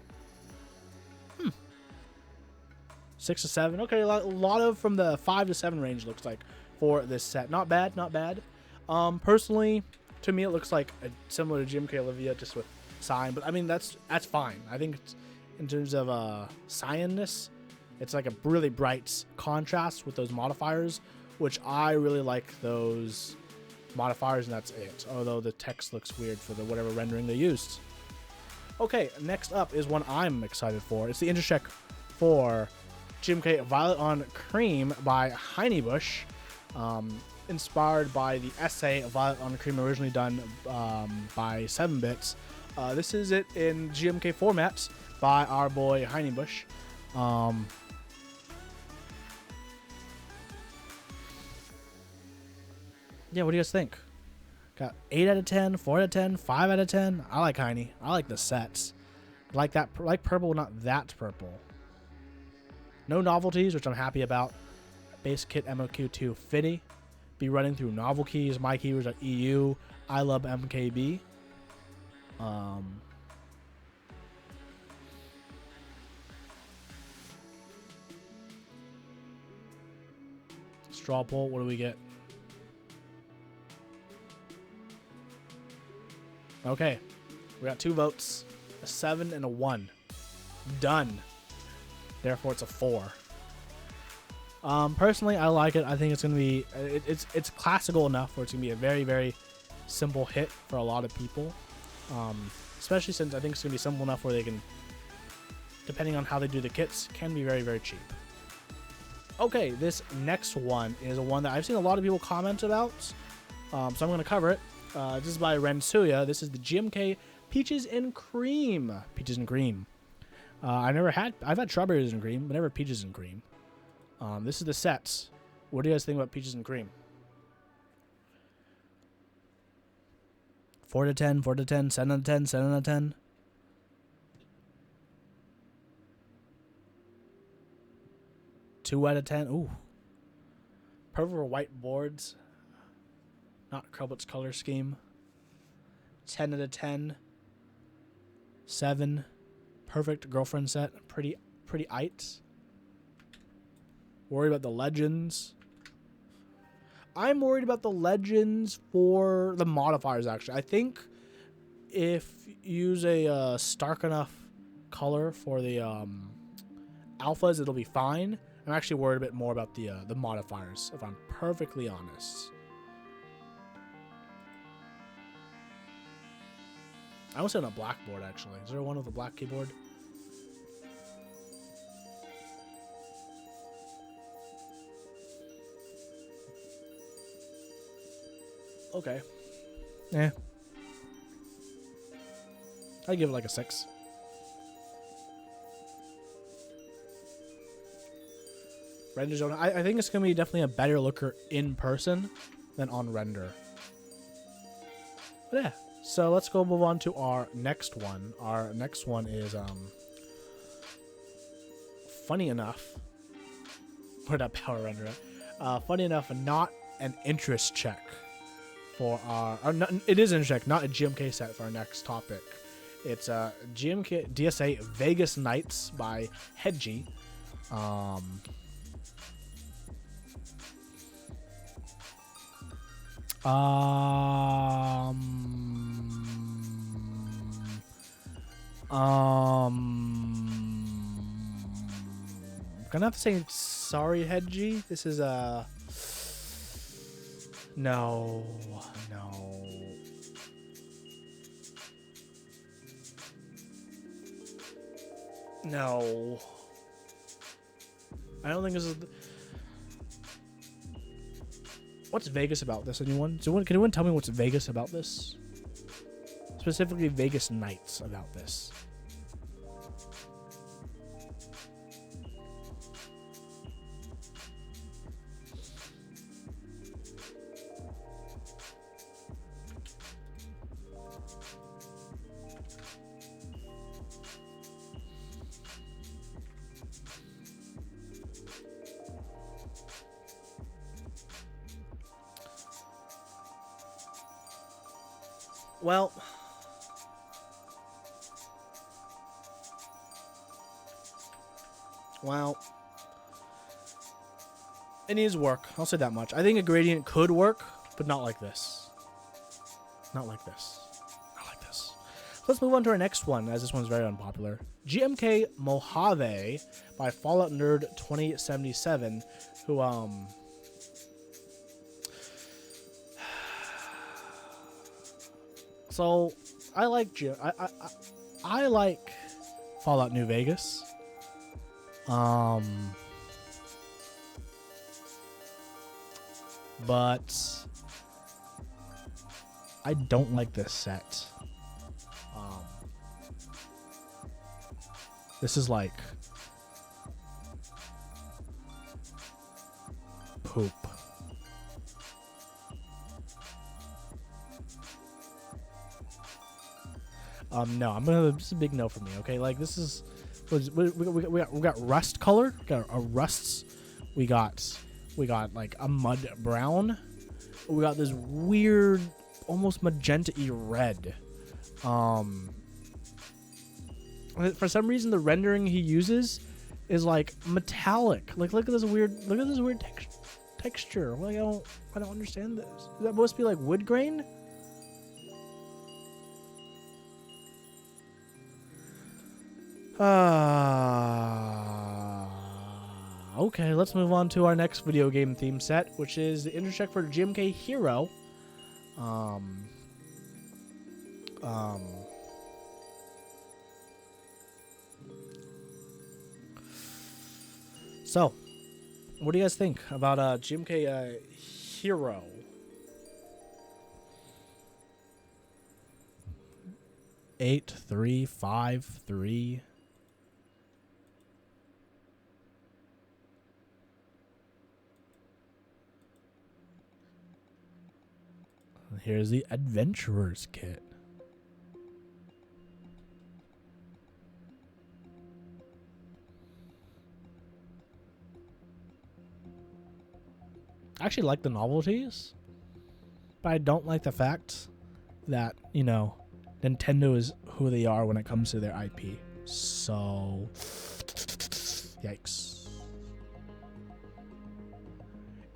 6 to 7. Okay, a lot of from the 5 to 7 range looks like for this set. Not bad, not bad. Personally, to me, it looks like similar to GMK Olivia, just with cyan. But I mean, that's fine. I think it's, in terms of cyanness, it's like a really bright contrast with those modifiers, which I really like those modifiers, and that's it. Although the text looks weird for the whatever rendering they used. Okay, next up is one I'm excited for. It's the Intercheck for GMK Violet on Cream by Heinebush, inspired by the essay Violet on Cream originally done by 7-Bits. This is it in GMK format by our boy Heinebush. Yeah, what do you guys think? Got 8 out of 10, 4 out of 10, 5 out of 10. I like Heine. I like the sets. Like that, like purple, not that purple. No novelties, which I'm happy about. Base kit MOQ2 Fitty. Be running through novel keys. My keywords are EU. I love MKB. Straw poll. What do we get? Okay, we got 2 votes, a 7 and a 1. Done. Therefore, it's a 4. Personally, I like it. I think it's gonna be it's classical enough where it's gonna be a very, very simple hit for a lot of people. Especially since I think it's gonna be simple enough where they can, depending on how they do the kits, can be very, very cheap. Okay, this next one is a one that I've seen a lot of people comment about, so I'm gonna cover it. This is by Rensuya. This is the GMK Peaches and Cream. Peaches and Cream. I've had strawberries and cream, but never peaches and cream. This is the sets. What do you guys think about peaches and cream? 4 to 10, 4 to 10, 7 out of 10, 7 out of 10. Two out of 10. Ooh. Purple or white boards. Not Krubit's color scheme. 10 out of 10. 7. Perfect girlfriend set. Pretty it. Worried about the legends. I'm worried about the legends for the modifiers, actually. I think if you use a stark enough color for the alphas, it'll be fine. I'm actually worried a bit more about the modifiers, if I'm perfectly honest. I almost said on a blackboard, actually. Is there one with a black keyboard? Okay. Yeah. I'd give it like a 6. Render zone. I think it's going to be definitely a better looker in person than on render. But yeah. So let's go move on to our next one. Our next one is, funny enough, where'd that power render at? Funny enough, not an interest check for it is an interest check, not a GMK set for our next topic. It's GMK DSA Vegas Nights by Hedgie. Gonna have to say sorry, Hedgie. This is no. I don't think this is. What's Vegas about this? Anyone? Can anyone tell me what's Vegas about this? specifically Vegas Nights about this. Well, it needs work. I'll say that much. I think a gradient could work, but not like this. Not like this. Not like this. Let's move on to our next one, as this one's very unpopular. GMK Mojave by Fallout Nerd 2077, who So I like I like Fallout New Vegas. But I don't like this set. This is like poop. No, this is a big no for me. Okay, like this is we got rust color, we got a rusts, we got like a mud brown, we got this weird almost magenta-y red. For some reason the rendering he uses is like metallic. Like look at this weird texture. Like I don't understand this. Is that supposed to be like wood grain? Okay, let's move on to our next video game theme set, which is the intro check for GMK Hero. So, what do you guys think about GMK Hero? Eight, 3, 5, 3. Here's the Adventurer's Kit. I actually like the novelties, but I don't like the fact that, you know, Nintendo is who they are when it comes to their IP. So, yikes.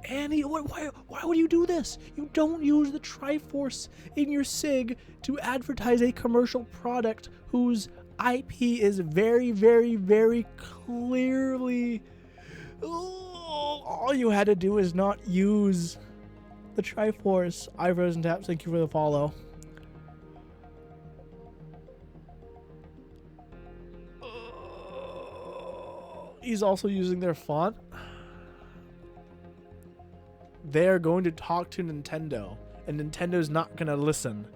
Annie, why would you do this? You don't use the Triforce in your SIG to advertise a commercial product whose IP is very, very, very clearly... all you had to do is not use the Triforce. Ivers and Taps, thank you for the follow. He's also using their font. They're going to talk to Nintendo, and Nintendo's not going to listen.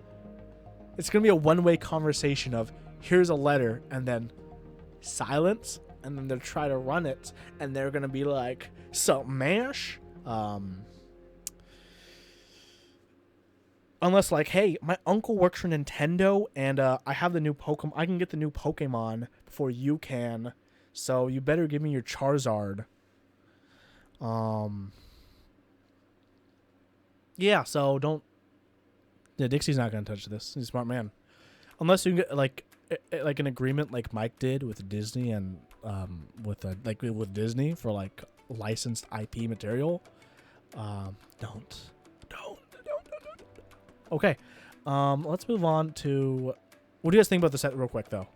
It's going to be a one-way conversation of, here's a letter, and then silence, and then they'll try to run it, and they're going to be like, something mash? Unless like, hey, my uncle works for Nintendo, and I have the new Pokemon. I can get the new Pokemon before you can, so you better give me your Charizard. Yeah, so don't... Yeah, Dixie's not going to touch this. He's a smart man. Unless you get, like an agreement like Mike did with Disney and, with Disney for, like, licensed IP material. Don't. Okay. Let's move on to... What do you guys think about the set real quick, though?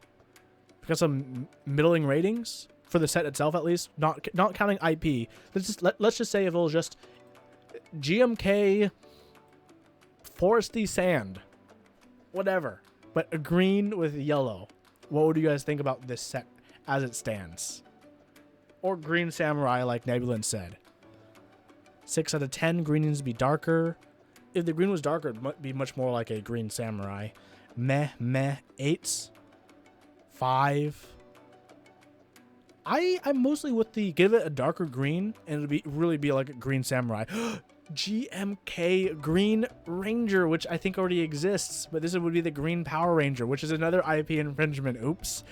We got some middling ratings for the set itself, at least. Not counting IP. Let's just say if it was just... GMK Foresty Sand, whatever, but a green with yellow. What would you guys think about this set as it stands? Or Green Samurai, like Nebulin said. 6 out of 10. Green needs to be darker. If the green was darker, it might be much more like a Green Samurai. eights. 5. I'm mostly with the give it a darker green and it'll really be like a green samurai. GMK Green Ranger, which I think already exists, but this would be the Green Power Ranger, which is another IP infringement. Oops.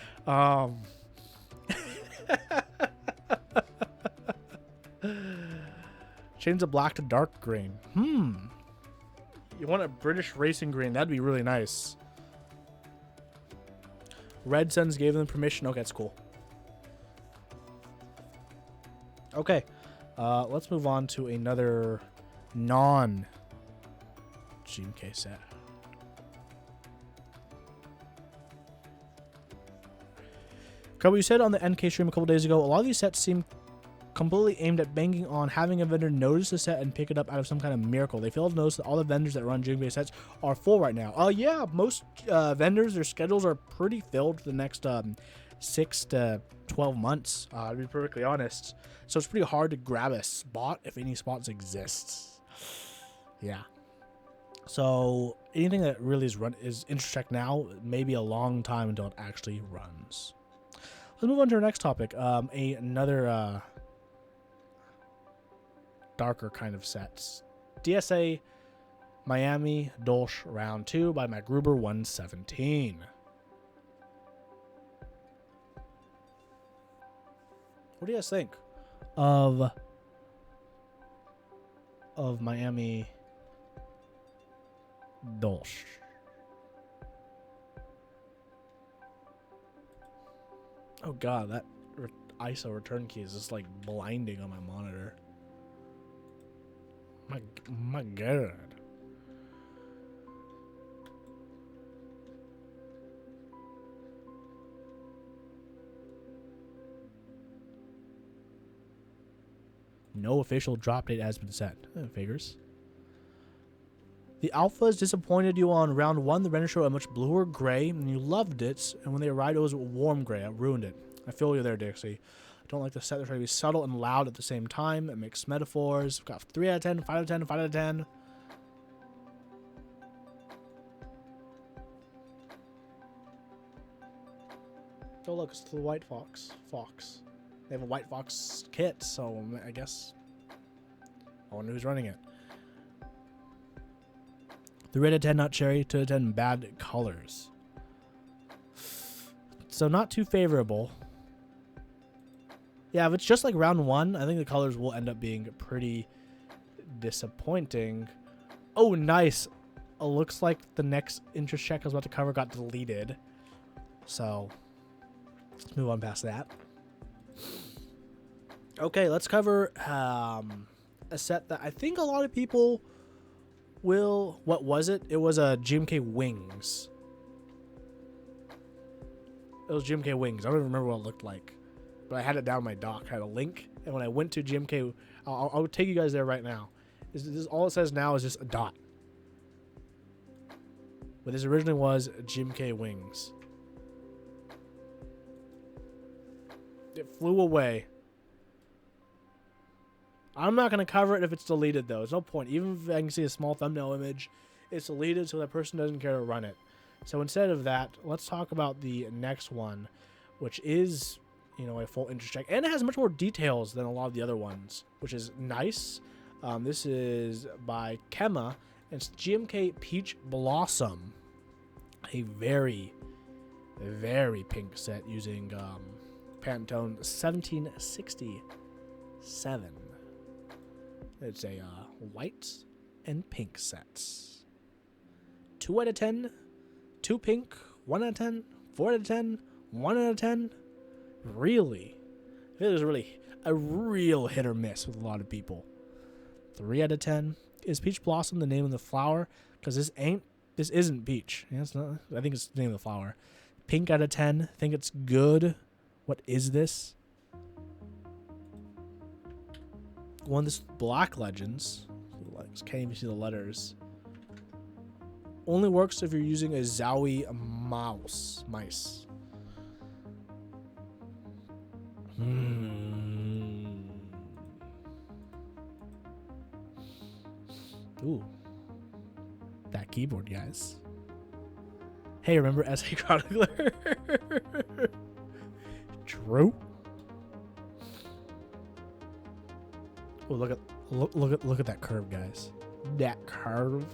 Change the black to dark green. You want a British racing green? That'd be really nice. Red Suns gave them permission. Okay, that's cool. Okay, let's move on to another non-GMK set. Kobe, you said on the NK stream a couple days ago, a lot of these sets seem completely aimed at banking on having a vendor notice the set and pick it up out of some kind of miracle. They fail to notice that all the vendors that run GMK sets are full right now. Yeah, most vendors, their schedules are pretty filled for the next 6 to 12 months, to be perfectly honest. So it's pretty hard to grab a spot if any spots exist. Yeah. So anything that really is Intercheck now, maybe a long time until it actually runs. Let's move on to our next topic. Another darker kind of sets. DSA Miami Dolch Round 2 by MacGruber 117. What do you guys think of Miami Dolch? Oh god, that ISO return key is just like blinding on my monitor. My god. No official drop date has been set. Figures. The alphas disappointed you on round 1. The render showed a much bluer gray, and you loved it. And when they arrived, it was warm gray. It ruined it. I feel you there, Dixie. I don't like the set. They're trying to be subtle and loud at the same time. It makes metaphors. We've got 3 out of 10, 5 out of 10, 5 out of 10. Oh, look, it's the white fox. They have a white fox kit, so I guess I wonder who's running it. 3 out of 10 not cherry, 2 out of 10 bad colors. So not too favorable. Yeah, if it's just like round 1, I think the colors will end up being pretty disappointing. Oh, nice. It looks like the next interest check I was about to cover got deleted. So let's move on past that. Okay, let's cover a set that I think a lot of people will... What was it? It was a GMK Wings. It was GMK Wings. I don't even remember what it looked like. But I had it down my dock. I had a link. And when I went to GMK... I'll take you guys there right now. This all it says now is just a dot. But this originally was GMK Wings. It flew away. I'm not going to cover it if it's deleted, though. There's no point. Even if I can see a small thumbnail image, it's deleted so that person doesn't care to run it. So instead of that, let's talk about the next one, which is, you know, a full interest check. And it has much more details than a lot of the other ones, which is nice. This is by Kema. And it's GMK Peach Blossom. A very, very pink set using Pantone 1767. It's a white and pink sets. 2 out of 10, 2 pink, 1 out of 10, 4 out of 10, 1 out of 10. Really? I feel there's really a real hit or miss with a lot of people. 3 out of 10. Is Peach Blossom the name of the flower? Because this isn't peach. Yeah, it's not. I think it's the name of the flower. Pink out of 10. Think it's good. What is this? One, this Black Legends. Can't even see the letters. Only works if you're using a Zowie mice. Ooh. That keyboard, guys. Hey, remember SA Chronicler? True. Oh, look at that curve, guys. That curve.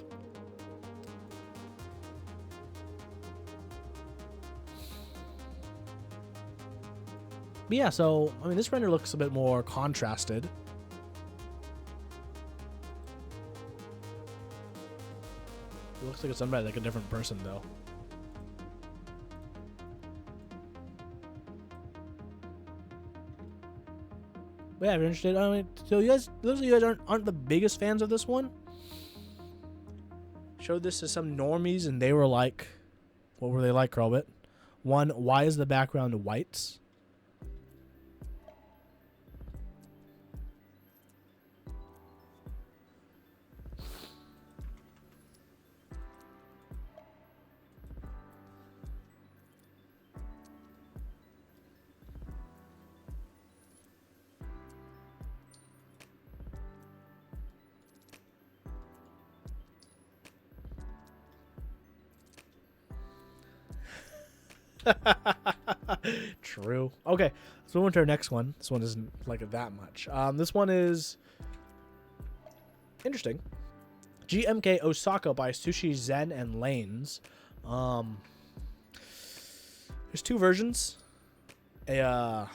But yeah, so I mean, this render looks a bit more contrasted. It looks like it's done by like a different person, though. But yeah, if you're interested, I mean, so you guys, looks like you guys aren't the biggest fans of this one. Showed this to some normies, and they were like, "What were they like, Crowbit?" One, why is the background white? True. Okay, so we went to our next one. This one isn't like it that much. This one is interesting. GMK Osaka by Sushi Zen and Lanes. There's two versions. I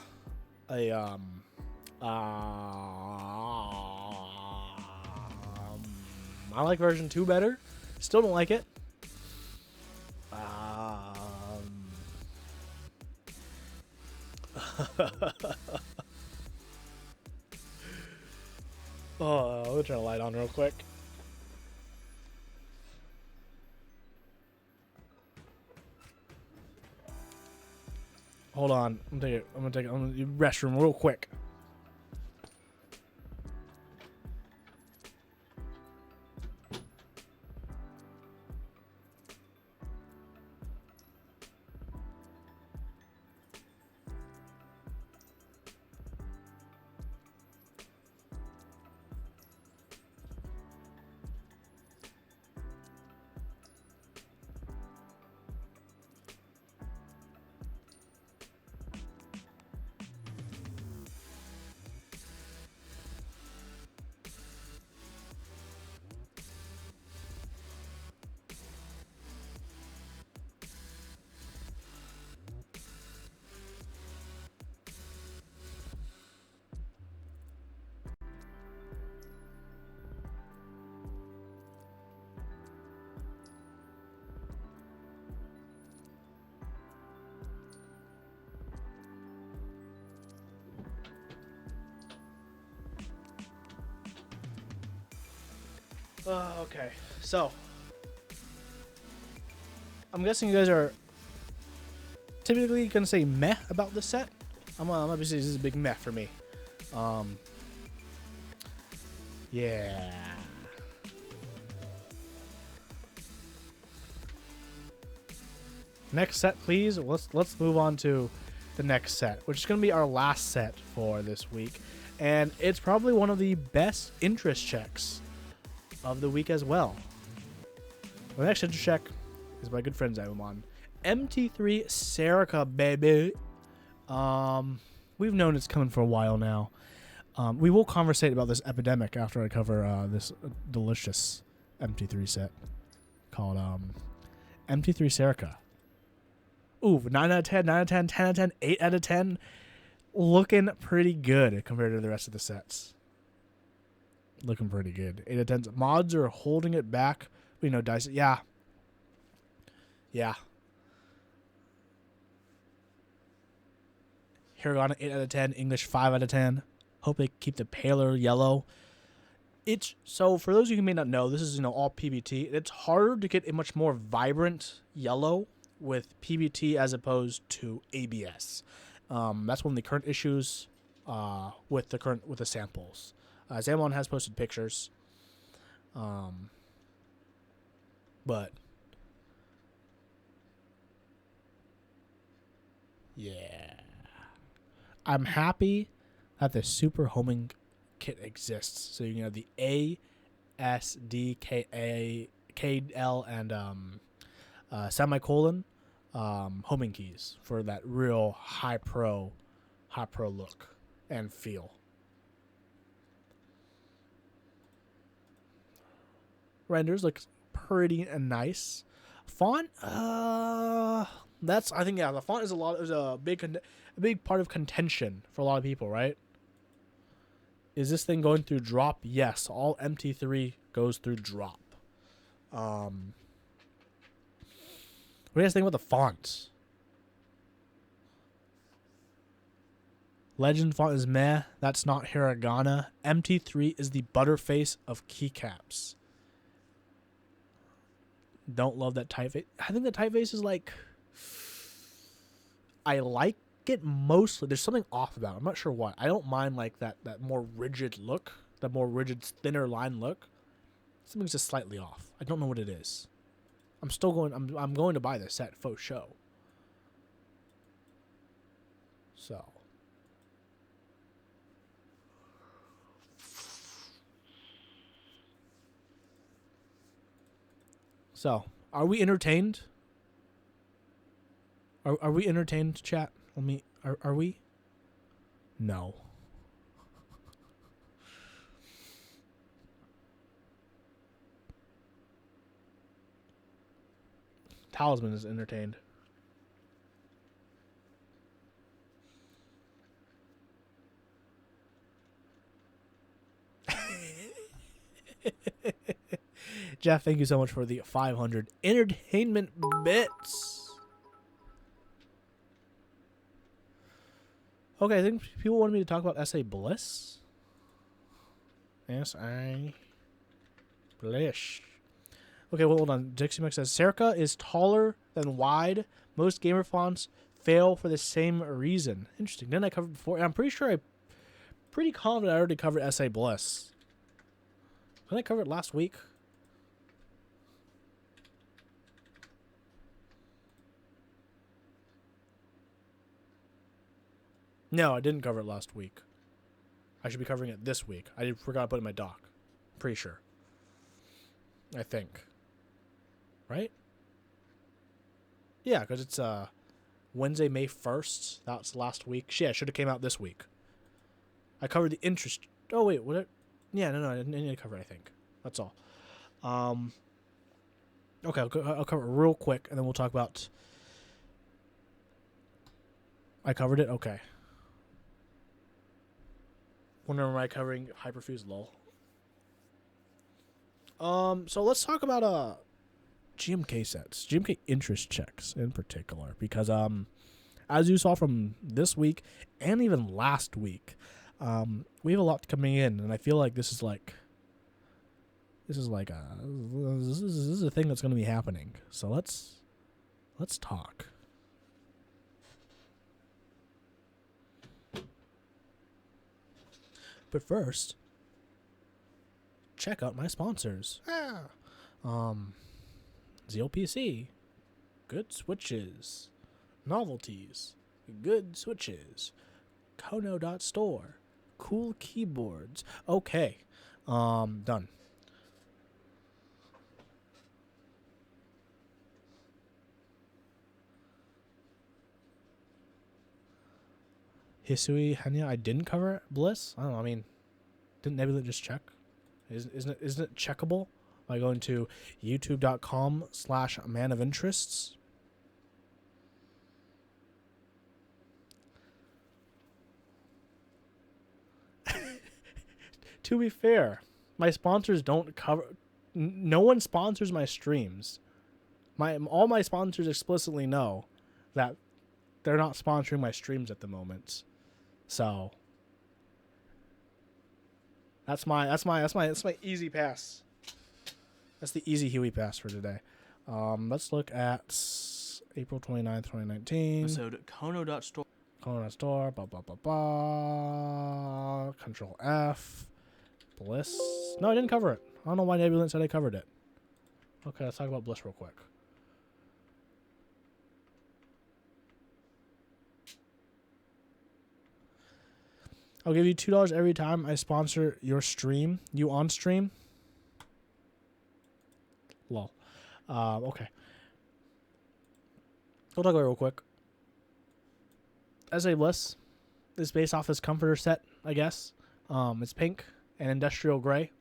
like version 2 better. Still don't like it. Oh, let me turn the light on real quick. Hold on. I'm gonna take the restroom real quick. Okay, so I'm guessing you guys are typically gonna say meh about this set. I'm obviously this is a big meh for me. Yeah. Next set, please. Let's move on to the next set, which is gonna be our last set for this week, and it's probably one of the best interest checks of the week as well. The next interest check is my good friend Zambumon. MT3 Serika, baby. We've known it's coming for a while now. We will conversate about this epidemic after I cover this delicious MT3 set called MT3 Serika. Ooh, 9 out of 10, 9 out of 10, 10 out of 10, 8 out of 10. Looking pretty good compared to the rest of the sets. Looking pretty good. 8 out of 10. Mods are holding it back. We know dice. Yeah. Yeah. Hiragana 8 out of 10. English 5 out of 10. Hope they keep the paler yellow. It's so for those of you who may not know, this is all PBT. It's harder to get a much more vibrant yellow with PBT as opposed to ABS. That's one of the current issues with the samples. Zambumon has posted pictures, but yeah, I'm happy that the super homing kit exists. So you can have the A, S, D, K, A, K, L, and semicolon, homing keys for that real high pro look and feel. Renders look pretty nice. Font, that's, I think, yeah, the font is a big part of contention for a lot of people, right? Is this thing going through drop? Yes, all MT3 goes through drop. What do you guys think about the fonts? Legend font is meh. That's not hiragana. MT3 is the butterface of keycaps. Don't love that typeface. I think the typeface is like, I like it mostly. There's something off about it. I'm not sure what. I don't mind like that more rigid look, that more rigid, thinner line look. Something's just slightly off. I don't know what it is. I'm still going. I'm going to buy this set faux show. So, are we entertained? Are we entertained, chat? Are we? No. Talisman is entertained. Jeff, thank you so much for the 500 entertainment bits. Okay, I think people wanted me to talk about SA Bliss. SA Bliss. Okay, well, hold on. Dixie Mix says Serika is taller than wide. Most gamer fonts fail for the same reason. Interesting. Didn't I cover it before? I'm pretty sure pretty confident I already covered SA Bliss. Didn't I cover it last week? No, I didn't cover it last week. I should be covering it this week. I forgot to put it in my doc. Pretty sure. I think. Right? Yeah, because it's Wednesday, May 1st. That's last week. Yeah, it should have came out this week. I covered the interest. Oh, wait. What? Yeah, no, I didn't need to cover it, I think. That's all. Okay, I'll cover it real quick, and then we'll talk about... I covered it? Okay. When am I covering Hyperfuse lol? So let's talk about GMK sets, GMK interest checks in particular, because as you saw from this week and even last week, we have a lot coming in, and I feel like this is a thing that's going to be happening. So let's talk. But first, check out my sponsors. ZLPC, good switches. Novelties, good switches. Kono.store, cool keyboards. Okay, done. Hisui Hanya, I didn't cover Bliss. I don't know. I mean, didn't Nebula just check? Isn't it checkable by going to youtube.com/manofinterests? To be fair, my sponsors don't cover. No one sponsors my streams. All my sponsors explicitly know that they're not sponsoring my streams at the moment. So that's my easy pass. That's the easy Huey pass for today. Let's look at April 29th, 2019. Episode Kono.store. Kono.store. Blah blah blah blah. Control F. Bliss. No, I didn't cover it. I don't know why Nebulin said I covered it. Okay, let's talk about Bliss real quick. I'll give you $2 every time I sponsor your stream. You on stream? Lol. Okay. We'll talk about it real quick. DSA Bliss is based off this comforter set, I guess. It's pink and industrial gray.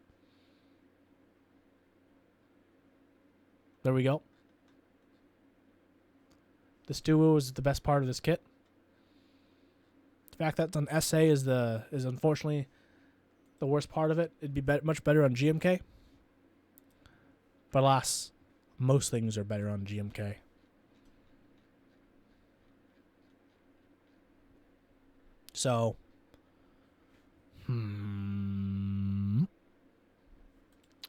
There we go. This duo is the best part of this kit. The fact that it's on SA is unfortunately the worst part of it. It'd be much better on GMK. But alas, most things are better on GMK. So,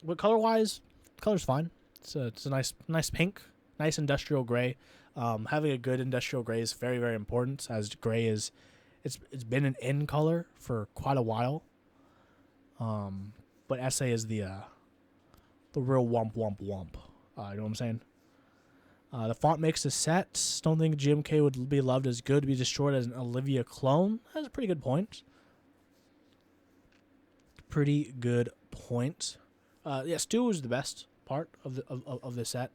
but color-wise, color's fine. It's a nice pink, nice industrial gray. Having a good industrial gray is very, very important, as gray is, it's been an in color for quite a while. But SA is the real womp. You know what I'm saying? The font makes the set. Don't think GMK would be loved as good to be destroyed as an Olivia clone. That's a pretty good point. Pretty good point. Yeah, Stu is the best part of the set.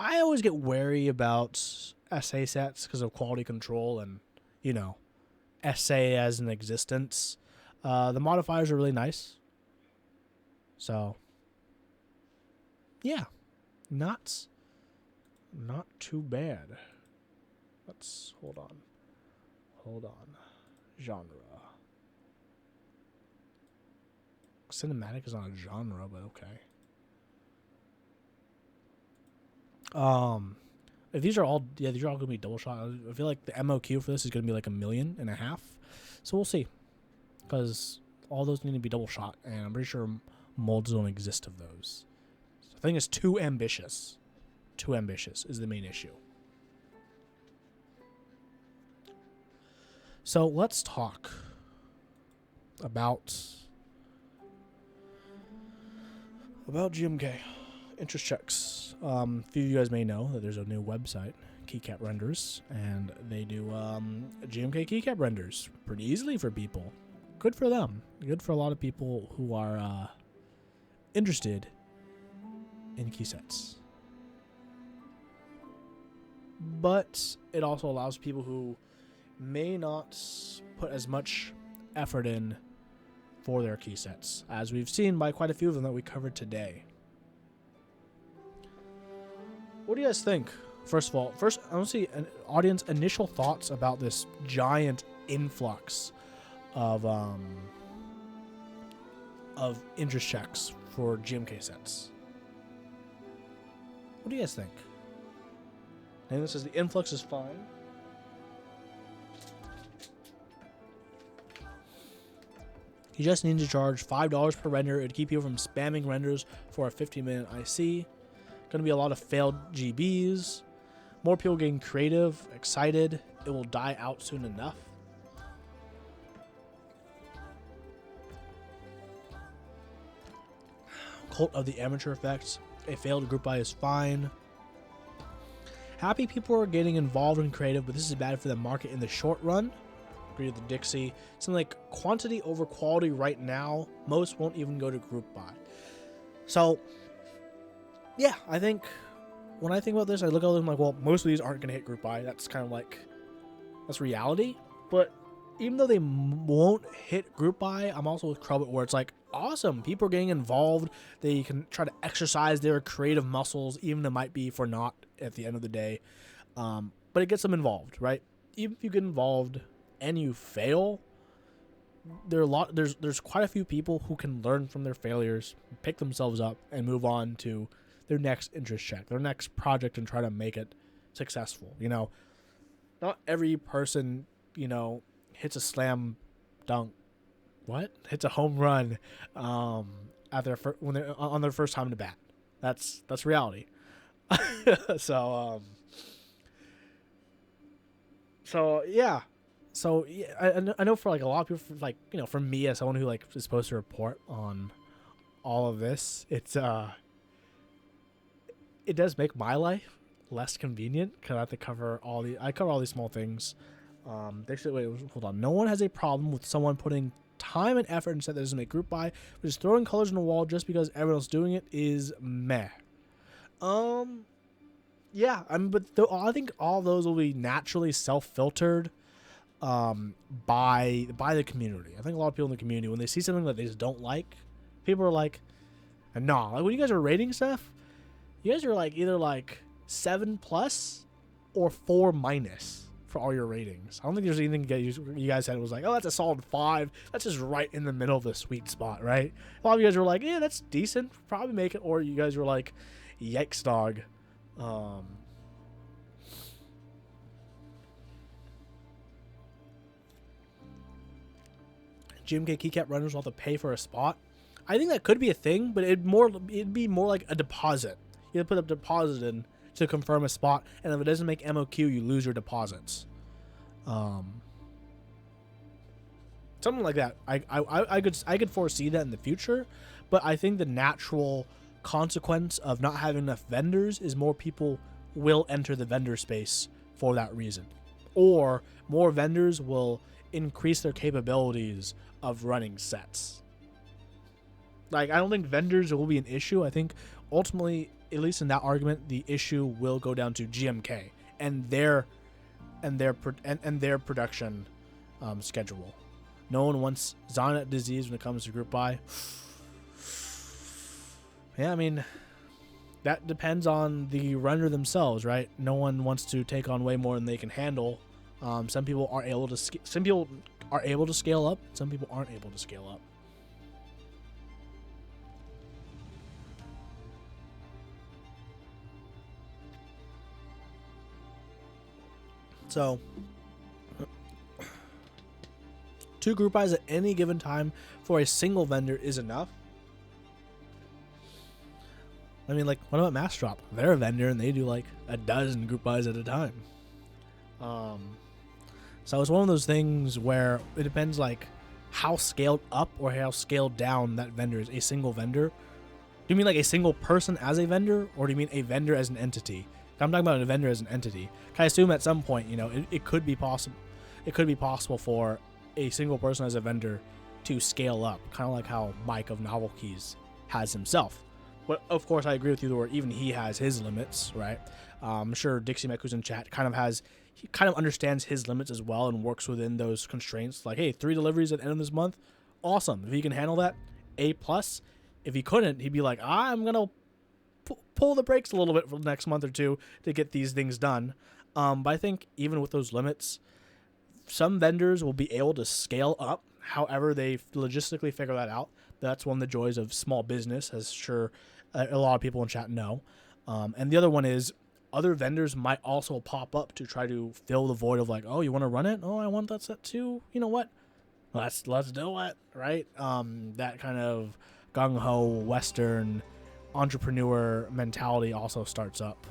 I always get wary about SA sets because of quality control and, you know, SA as an existence. The modifiers are really nice. So, yeah, not too bad. Let's hold on. Genre. Cinematic is not a genre, but okay. If these are all gonna be double shot. I feel like the MOQ for this is gonna be like 1.5 million. So we'll see, because all those need to be double shot, and I'm pretty sure molds don't exist of those. So I think it's too ambitious. Too ambitious is the main issue. So let's talk about GMK interest checks. A few of you guys may know that there's a new website, Keycat Renders, and they do GMK keycap renders pretty easily for people. Good for them. Good for a lot of people who are interested in keysets. But it also allows people who may not put as much effort in for their keysets, as we've seen by quite a few of them that we covered today. What do you guys think? First of all, I want to see an audience initial thoughts about this giant influx of interest checks for GMK sets. What do you guys think? And this says the influx is fine. You just need to charge $5 per render. It'd keep you from spamming renders for a 50-minute IC. Gonna be a lot of failed GBs. More people getting creative, excited. It will die out soon enough. Cult of the Amateur Effects. A failed group buy is fine. Happy people are getting involved in creative, but this is bad for the market in the short run. Agree with the Dixie. Something like quantity over quality right now. Most won't even go to group buy. So, yeah, I think when I think about this, I look at them like, well, most of these aren't going to hit group buy. That's kind of like, that's reality. But even though they won't hit group buy, I'm also with Krubit where it's like, awesome. People are getting involved. They can try to exercise their creative muscles, even if it might be for naught at the end of the day. But it gets them involved, right? Even if you get involved and you fail, there's quite a few people who can learn from their failures, pick themselves up, and move on to their next interest check, their next project, and try to make it successful. You know, not every person, you know, hits a slam dunk. What? Hits a home run at their when they're on their first time to bat. That's reality. So yeah. So yeah, I know for like a lot of people, like, you know, for me as someone who like is supposed to report on all of this, it does make my life less convenient because I have to cover all these small things. Wait, hold on. No one has a problem with someone putting time and effort and set that doesn't make group buy, but just throwing colors on the wall just because everyone else doing it is meh. Yeah, but I think all those will be naturally self-filtered by the community. I think a lot of people in the community, when they see something that they just don't like, people are like, nah. Like when you guys are rating stuff, you guys are like either like 7+ or 4- for all your ratings. I don't think there's anything you guys said was like, oh, that's a solid 5. That's just right in the middle of the sweet spot, right? A lot of you guys were like, yeah, that's decent, probably make it. Or you guys were like, yikes, dog. GMK keycap runners will have to pay for a spot. I think that could be a thing, but it'd be more like a deposit. You have to put a deposit in to confirm a spot, and if it doesn't make MOQ, you lose your deposits. Something like that. I could foresee that in the future, but I think the natural consequence of not having enough vendors is more people will enter the vendor space for that reason, or more vendors will increase their capabilities of running sets. Like, I don't think vendors will be an issue. I think ultimately, at least in that argument, the issue will go down to GMK and their production schedule. No one wants Zonnet disease when it comes to group buy. Yeah, I mean, that depends on the runner themselves, right? No one wants to take on way more than they can handle. Some people are able to scale up. Some people aren't able to scale up. So, 2 group buys at any given time for a single vendor is enough. I mean, like, what about Massdrop? They're a vendor and they do like a dozen group buys at a time. So it's one of those things where it depends like how scaled up or how scaled down that vendor is. A single vendor. Do you mean like a single person as a vendor, or do you mean a vendor as an entity? I'm talking about a vendor as an entity. I assume at some point, it could be possible. It could be possible for a single person as a vendor to scale up, kind of like how Mike of Novel Keys has himself. But of course, I agree with you where even he has his limits, right? I'm sure Dixie Mech, who's in chat, he kind of understands his limits as well and works within those constraints. Like, hey, 3 deliveries at the end of this month, awesome. If he can handle that, A+. If he couldn't, he'd be like, I'm gonna pull the brakes a little bit for the next month or two to get these things done. But I think even with those limits, some vendors will be able to scale up however they logistically figure that out. That's one of the joys of small business, as sure a lot of people in chat know. And the other one is other vendors might also pop up to try to fill the void of like, oh, you want to run it? Oh, I want that set too. You know what? Let's do it, right? That kind of gung-ho Western entrepreneur mentality also starts up.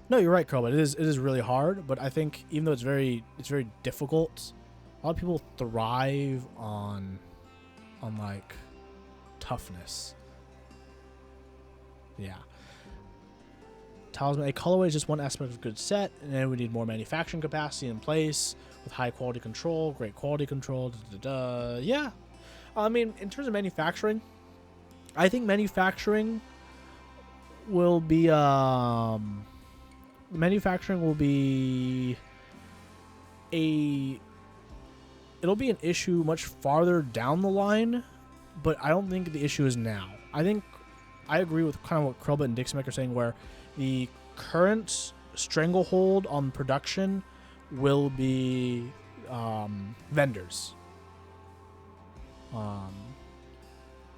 No, you're right, Carl. But it is really hard. But I think even though it's very difficult, a lot of people thrive on like toughness. Yeah. Talisman, a colorway is just one aspect of a good set, and then we need more manufacturing capacity in place with high quality control, great quality control. Yeah. I mean, in terms of manufacturing, I think manufacturing will be it'll be an issue much farther down the line, but I don't think the issue is now. I think I agree with kind of what Krillbit and Dixie Mech are saying, where the current stranglehold on production will be vendors.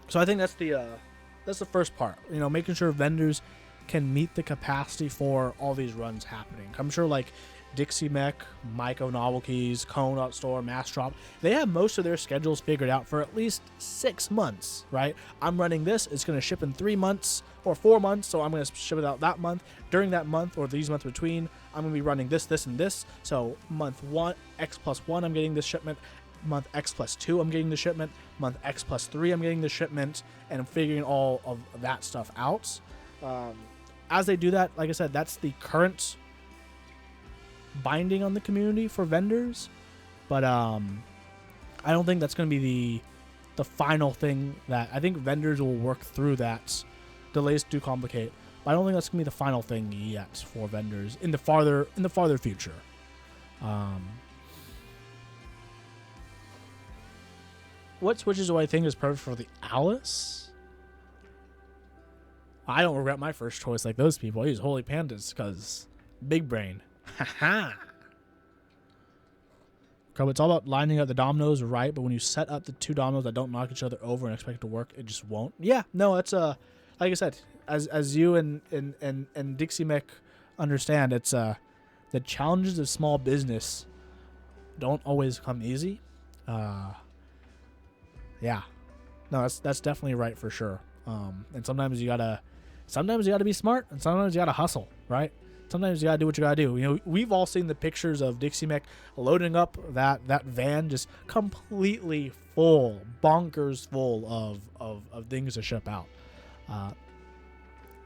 So I think that's the first part. Making sure vendors can meet the capacity for all these runs happening. I'm sure like Dixie Mech, Mike of Novel Keys, Cone Store, Massdrop, they have most of their schedules figured out for at least 6 months, right? I'm running this, it's going to ship in 3 months or 4 months, so I'm going to ship it out that month. During that month or these months between, I'm going to be running this, and this. So month 1, X+1, I'm getting this shipment. Month X+2, I'm getting the shipment. Month X+3, I'm getting the shipment, and I'm figuring all of that stuff out. As they do that, like I said, that's the current binding on the community for vendors, but I don't think that's going to be the final thing. That I think vendors will work through that delays do complicate, but I don't think that's gonna be the final thing yet for vendors in the farther future. What switches do I think is perfect for the Alice? I don't regret my first choice like those people. I use Holy Pandas because big brain. Haha. It's all about lining up the dominoes right, but when you set up the two dominoes that don't knock each other over and expect it to work, it just won't. Yeah, no, it's like I said, as you and Dixie Mick understand, it's the challenges of small business don't always come easy. Yeah, no, that's definitely right for sure. And sometimes you gotta be smart, and sometimes you gotta hustle, right? Sometimes you gotta do what you gotta do. You know, we've all seen the pictures of Dixie Mick loading up that van just completely full, bonkers full of things to ship out.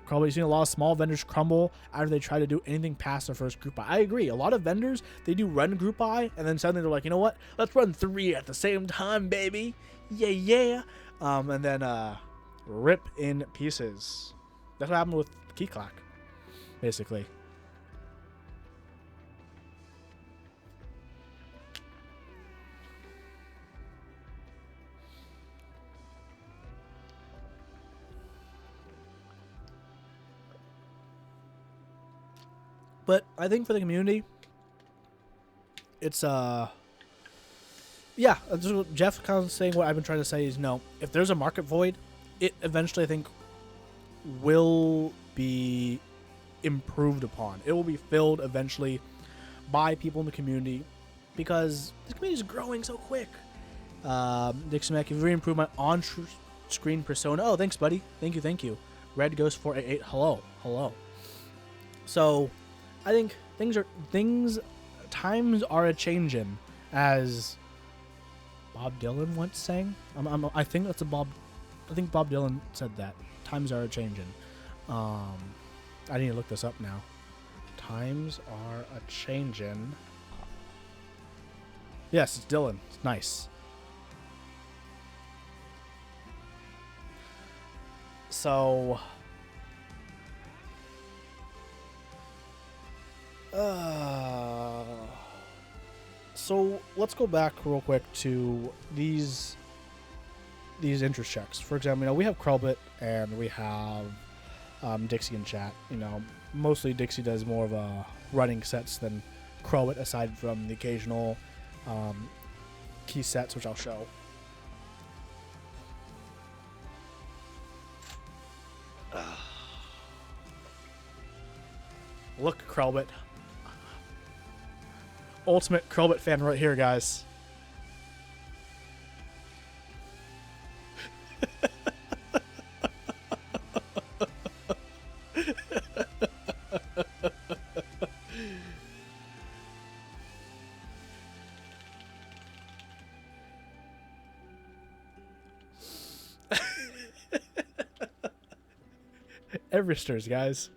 Probably seen a lot of small vendors crumble after they try to do anything past their first group buy. I agree. A lot of vendors, they do run group buy, and then suddenly they're like, you know what? Let's run 3 at the same time, baby. Yeah. And then rip in pieces. That's what happened with Key Clack, basically. But I think for the community, it's yeah, this is what Jeff kind of saying. What I've been trying to say is, no, if there's a market void, it eventually, I think, will be improved upon. It will be filled eventually by people in the community, because the community is growing so quick. Dixie Mac, you've really improved my on-screen persona. Oh, thanks, buddy. Thank you. Red Ghost 488. Hello. So, I think times are a changin', as Bob Dylan once sang. I think Bob Dylan said that. Times are a changin'. I need to look this up now. Times are a changin'. Yes, it's Dylan. It's nice. So let's go back real quick to these interest checks. For example, we have Krelbit and we have Dixie in chat. Mostly Dixie does more of a running sets than Krelbit, aside from the occasional key sets, which I'll show. Look, Krelbit. Ultimate Krelbit fan right here, guys. Everesters, guys.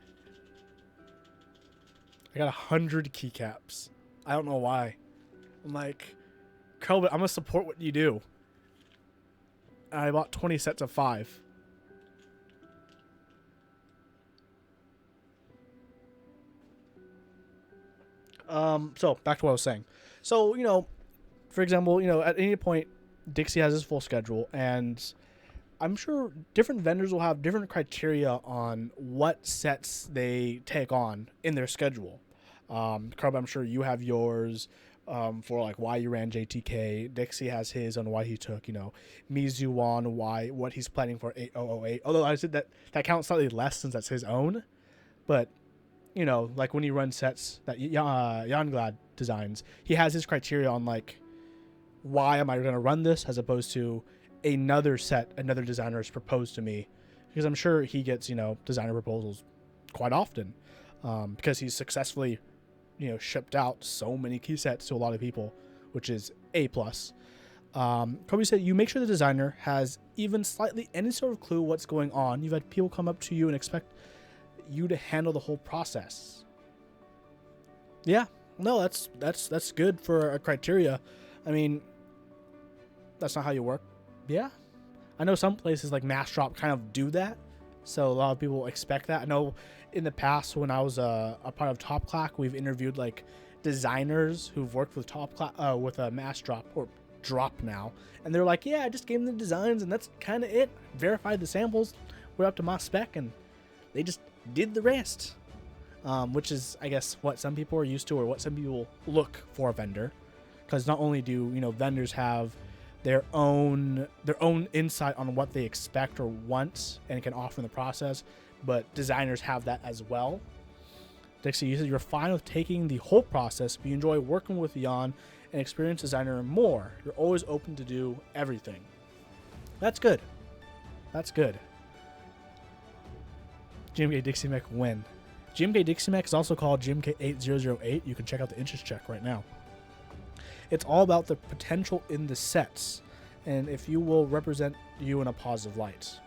I got 100 keycaps. I don't know why. I'm like, Krelbit, I'm gonna support what you do. And I bought 20 sets of 5. So back to what I was saying. So, for example, at any point, Dixie has his full schedule, and I'm sure different vendors will have different criteria on what sets they take on in their schedule. Krelbit, I'm sure you have yours for like why you ran JTK. Dixie has his on why he took, Mizu on what he's planning for 8008. Although I said that counts slightly less since that's his own. But, like when he runs sets that Yanglad designs, he has his criteria on like, why am I going to run this, as opposed to another set another designer has proposed to me, because I'm sure he gets designer proposals quite often, because he's successfully shipped out so many key sets to a lot of people, which is A+. Kobe said, you make sure the designer has even slightly any sort of clue what's going on. You've had people come up to you and expect you to handle the whole process. Yeah, no, that's good for a criteria. I mean, that's not how you work. Yeah, I know some places like Mass Drop kind of do that. So a lot of people expect that. I know in the past when I was a part of Top Clack, we've interviewed like designers who've worked with with a mass drop or drop now, and they're like, yeah, I just gave them the designs and that's kind of it. Verified the samples, we're up to my spec, and they just did the rest. Which is, I guess, what some people are used to, or what some people look for a vendor, because not only do vendors have their own insight on what they expect or want and can offer in the process, but designers have that as well. Dixie, you said you're fine with taking the whole process, but you enjoy working with Jan, an experienced designer, and more. You're always open to do everything. That's good. That's good. GMK Dixie Mech win. GMK Dixie Mech is also called GMK 8008. You can check out the interest check right now. It's all about the potential in the sets, and if you will represent you in a positive light.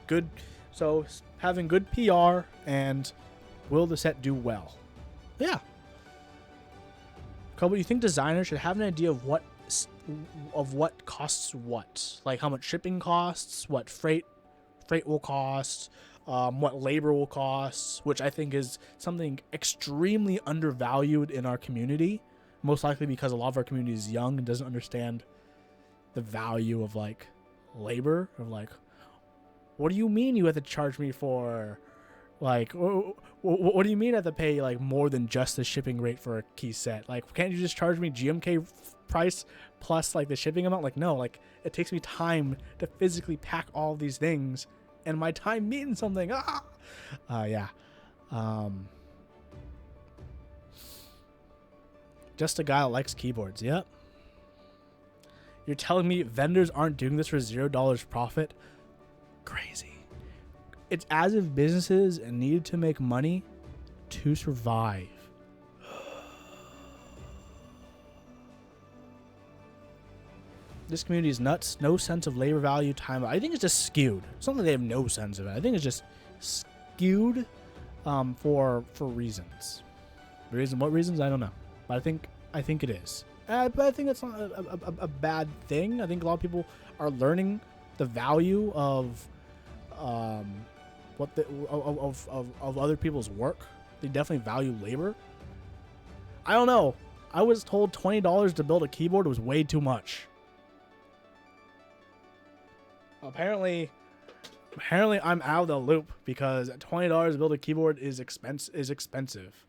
Good. So having good PR, and will the set do well? Yeah. Kobe, you think designers should have an idea of what costs what? Like how much shipping costs, what freight will cost, what labor will cost, which I think is something extremely undervalued in our community. Most likely because a lot of our community is young and doesn't understand the value of like labor. Of like, what do you mean you have to charge me for, like, what do you mean I have to pay like more than just the shipping rate for a key set? Like, can't you just charge me GMK price plus like the shipping amount? Like, no, like it takes me time to physically pack all these things, and my time means something. Yeah. Just a guy that likes keyboards. Yep. You're telling me vendors aren't doing this for $0 profit? Crazy. It's as if businesses needed to make money to survive. This community is nuts. No sense of labor value, time. I think it's just skewed. It's not that they have no sense of it. I think it's just skewed for reasons. What reasons? I don't know. But I think it is. But I think it's not a bad thing. I think a lot of people are learning the value of of other people's work. They definitely value labor. I don't know. I was told $20 to build a keyboard was way too much. Apparently I'm out of the loop, because $20 to build a keyboard is expensive.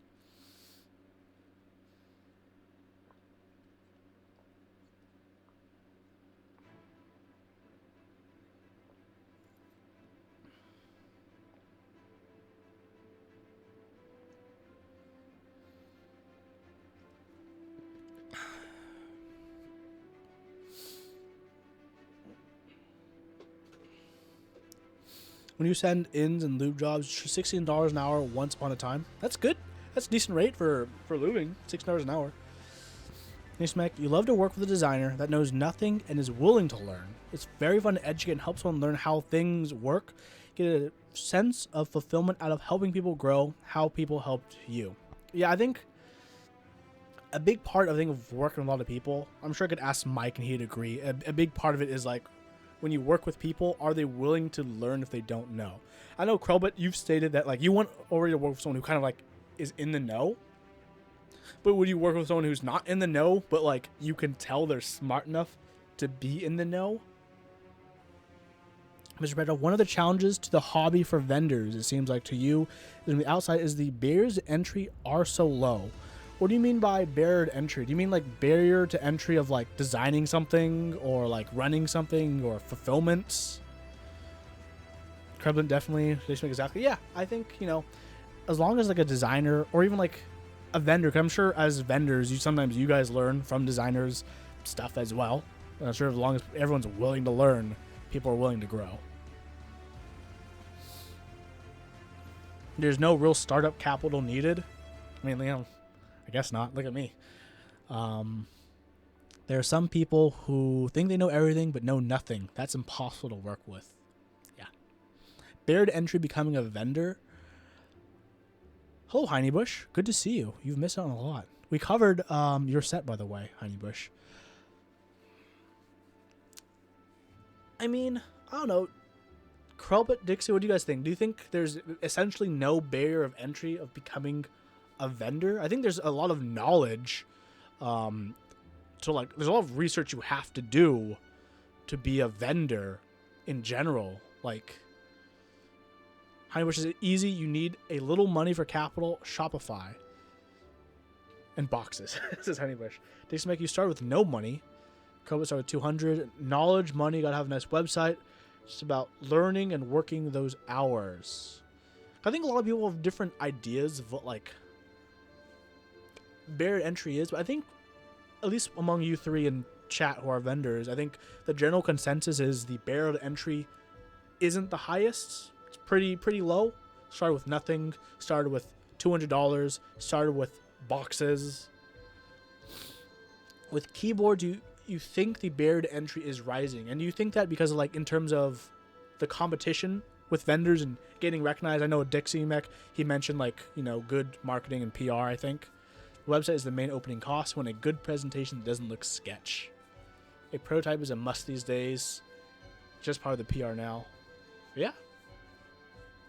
When you send ins and lube jobs, $16 an hour once upon a time. That's good. That's a decent rate for lubing. $16 an hour. Nismek, you love to work with a designer that knows nothing and is willing to learn. It's very fun to educate and help someone learn how things work. Get a sense of fulfillment out of helping people grow, how people helped you. Yeah, I think a big part of working with a lot of people, I'm sure I could ask Mike and he'd agree. A big part of it is like, when you work with people, are they willing to learn if they don't know? I know, Krellbit, you've stated that like you want already to work with someone who kind of like is in the know. But would you work with someone who's not in the know, but like you can tell they're smart enough to be in the know? Mr. Beto, one of the challenges to the hobby for vendors, it seems like to you, is on the outside, is the barriers to entry are so low. What do you mean by barrier to entry? Do you mean like barrier to entry of like designing something, or like running something, or fulfillment? Kreblin definitely. Exactly. Yeah, I think, as long as like a designer or even like a vendor, because I'm sure as vendors, sometimes you guys learn from designers stuff as well. I'm sure as long as everyone's willing to learn, people are willing to grow. There's no real startup capital needed. I mean, I guess not. Look at me. There are some people who think they know everything but know nothing. That's impossible to work with. Yeah. Barrier to entry becoming a vendor. Hello, Heinebush. Good to see you. You've missed out on a lot. We covered your set, by the way, Heinebush. I mean, I don't know. Krobit, Dixie, what do you guys think? Do you think there's essentially no barrier of entry of becoming a vendor? I think there's a lot of knowledge. So like, there's a lot of research you have to do to be a vendor in general. Like, Honeybush is easy. You need a little money for capital, Shopify, and boxes. This is Honeybush. Dixie make you start with no money. Krobit start with 200. Knowledge, money, gotta have a nice website. Just about learning and working those hours. I think a lot of people have different ideas of what like barrier to entry is, but I think at least among you three in chat who are vendors, I think the general consensus is the barrier to entry isn't the highest. It's pretty low. Started with nothing. Started with $200. Started with boxes. With keyboards, you think the barrier to entry is rising, and you think that because of, like, in terms of the competition with vendors and getting recognized. I know Dixie Mech, he mentioned, like, you know, good marketing and PR. I think the website is the main opening cost when a good presentation doesn't look sketch. A prototype is a must these days. Just part of the PR now. Yeah,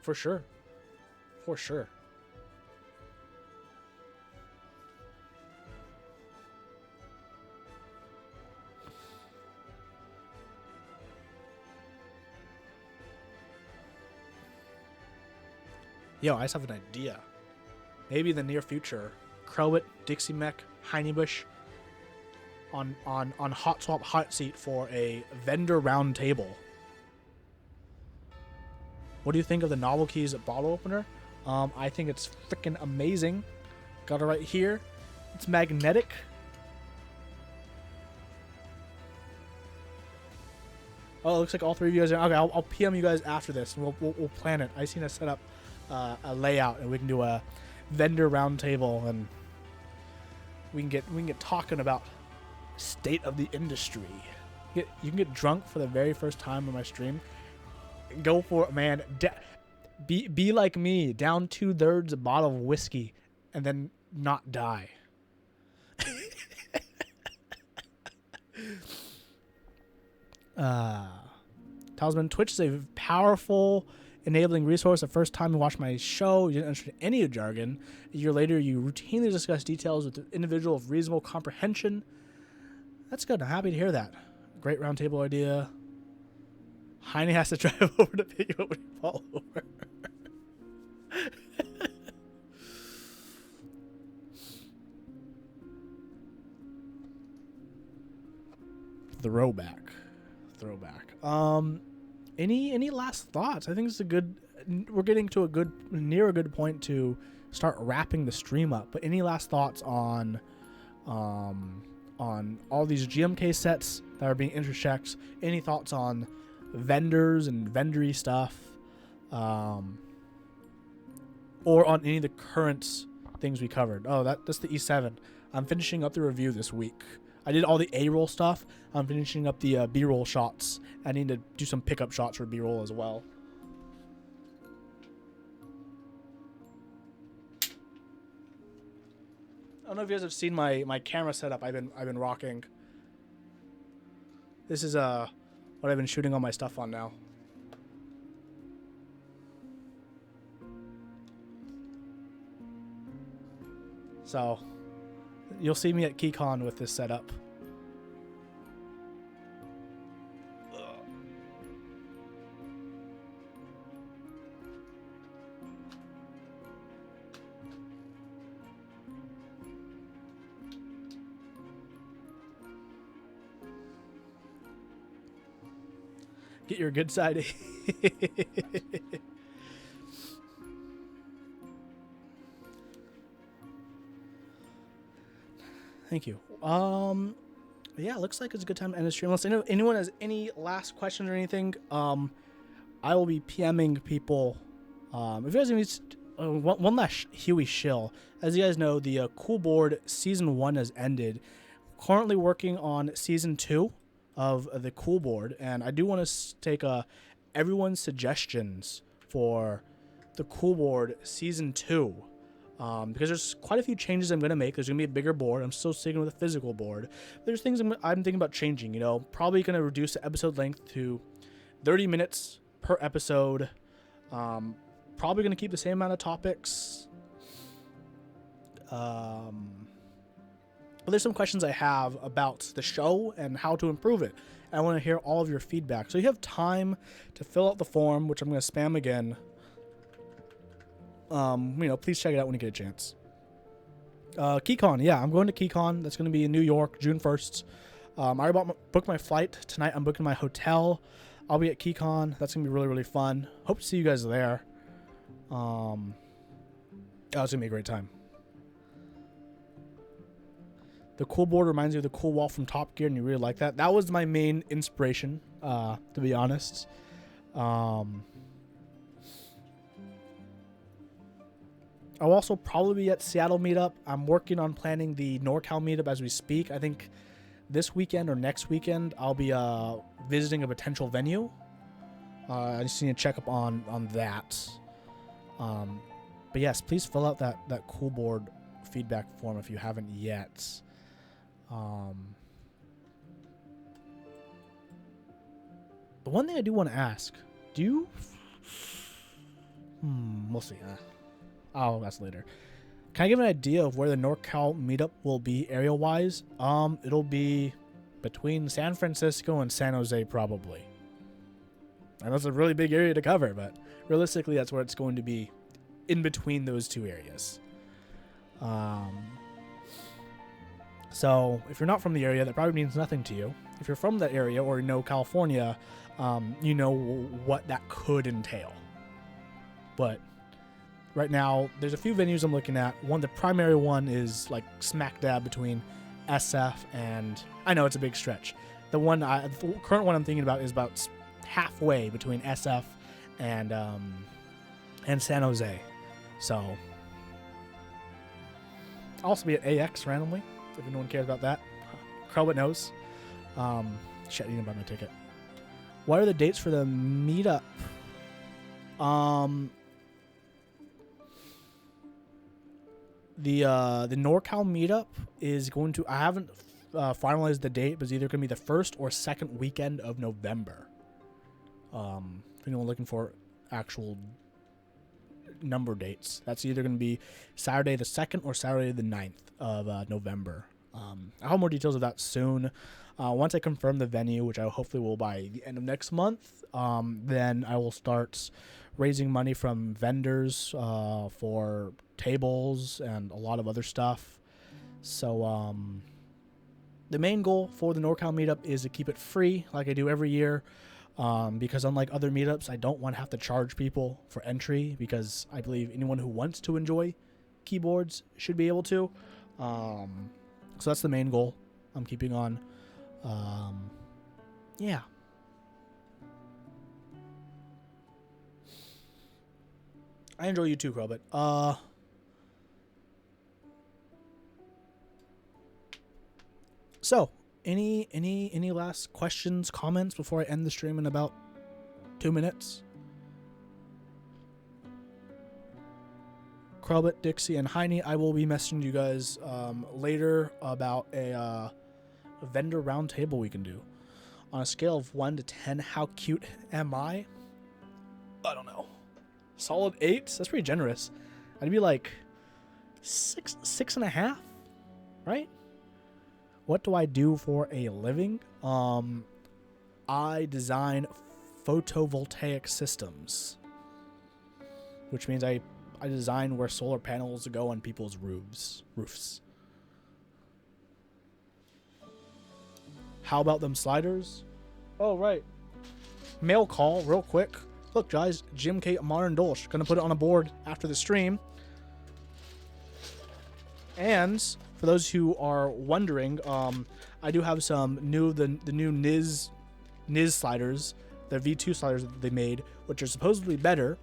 for sure. Yo, I just have an idea. Maybe in the near future, Krowit, Dixie Mech, Honeybush on Hot Swap Hot Seat for a vendor round table. What do you think of the Novel Keys bottle opener? I think it's freaking amazing. Got it right here. It's magnetic. Oh, it looks like all three of you guys are... Okay, I'll PM you guys after this, and we'll plan it. I seen a set up a layout, and we can do a vendor roundtable, and we can get talking about state of the industry. You can get drunk for the very first time on my stream. Go for it, man. Be like me. Down 2/3 a bottle of whiskey, and then not die. Talisman, Twitch is a powerful enabling resource. The first time you watched my show, you didn't understand any of jargon. A year later, you routinely discuss details with the individual of reasonable comprehension. That's good. I'm happy to hear that. Great roundtable idea. Heine has to drive over to pick you up when you fall over. Throwback. Any last thoughts? I think it's a good. We're getting to near a good point to start wrapping the stream up. But any last thoughts on all these GMK sets that are being intersects? Any thoughts on vendors and vendory stuff, or on any of the current things we covered? Oh, that's the E7. I'm finishing up the review this week. I did all the A-roll stuff. I'm finishing up the B-roll shots. I need to do some pickup shots for B-roll as well. I don't know if you guys have seen my camera setup I've been rocking. This is what I've been shooting all my stuff on now. So you'll see me at KeyCon with this setup. Get your good side. Thank you. Yeah, looks like it's a good time to end the stream. Unless anyone has any last questions or anything, I will be PMing people. If you guys need one last Huey shill, as you guys know, the Cool Board Season 1 has ended. Currently working on Season 2 of the Cool Board, and I do want to take everyone's suggestions for the Cool Board Season 2. Because there's quite a few changes I'm going to make. There's going to be a bigger board. I'm still sticking with a physical board. There's things I'm thinking about changing, you know. Probably going to reduce the episode length to 30 minutes per episode. Probably going to keep the same amount of topics. But there's some questions I have about the show and how to improve it. And I want to hear all of your feedback. So you have time to fill out the form, which I'm going to spam again. Please check it out when you get a chance. KeyCon, yeah, I'm going to KeyCon. That's going to be in New York, June 1st. I already booked my flight. Tonight I'm booking my hotel. I'll be at KeyCon. That's going to be really, really fun. Hope to see you guys there. It's going to be a great time. The cool board reminds you of the cool wall from Top Gear, and you really like that. That was my main inspiration, to be honest. I'll also probably be at Seattle meetup. I'm working on planning the NorCal meetup as we speak. I think this weekend or next weekend I'll be visiting a potential venue. I just need to check up on that. But yes, please fill out that cool board feedback form if you haven't yet. The one thing I do want to ask, do you... we'll see. That's later. Can I give an idea of where the NorCal meetup will be area-wise? It'll be between San Francisco and San Jose, probably. I know it's a really big area to cover, but realistically, that's where it's going to be, in between those two areas. So if you're not from the area, that probably means nothing to you. If you're from that area or you know California, you know what that could entail. But right now, there's a few venues I'm looking at. The primary one is like smack dab between SF and, I know it's a big stretch. The current one I'm thinking about is about halfway between SF and San Jose. So I'll also be at AX randomly, if anyone cares about that. Crowbit knows. Shit, you didn't buy my ticket. What are the dates for the meetup? The NorCal meetup is going to... I haven't finalized the date, but it's either going to be the first or second weekend of November. If anyone looking for actual number dates, that's either going to be Saturday the 2nd or Saturday the 9th of November. I'll have more details of that soon. Once I confirm the venue, which I hopefully will by the end of next month, then I will start raising money from vendors for tables and a lot of other stuff. So the main goal for the NorCal meetup is to keep it free like I do every year, because unlike other meetups, I don't want to have to charge people for entry, because I believe anyone who wants to enjoy keyboards should be able to. So that's the main goal I'm keeping on. Yeah. I enjoy you too, Crowbit. So, any last questions, comments before I end the stream in about 2 minutes? Crowbit, Dixie, and Heine, I will be messaging you guys later about a vendor roundtable we can do. On a scale of 1 to 10, how cute am I? I don't know. Solid 8? That's pretty generous. I'd be like 6.5, right? What do I do for a living? I design photovoltaic systems, which means I design where solar panels go on people's roofs. How about them sliders? Oh, right. Mail call, real quick. Look, guys, GMK Miami Dolch. Gonna put it on a board after the stream. And for those who are wondering, I do have some the new NIS sliders, the V2 sliders that they made, which are supposedly better.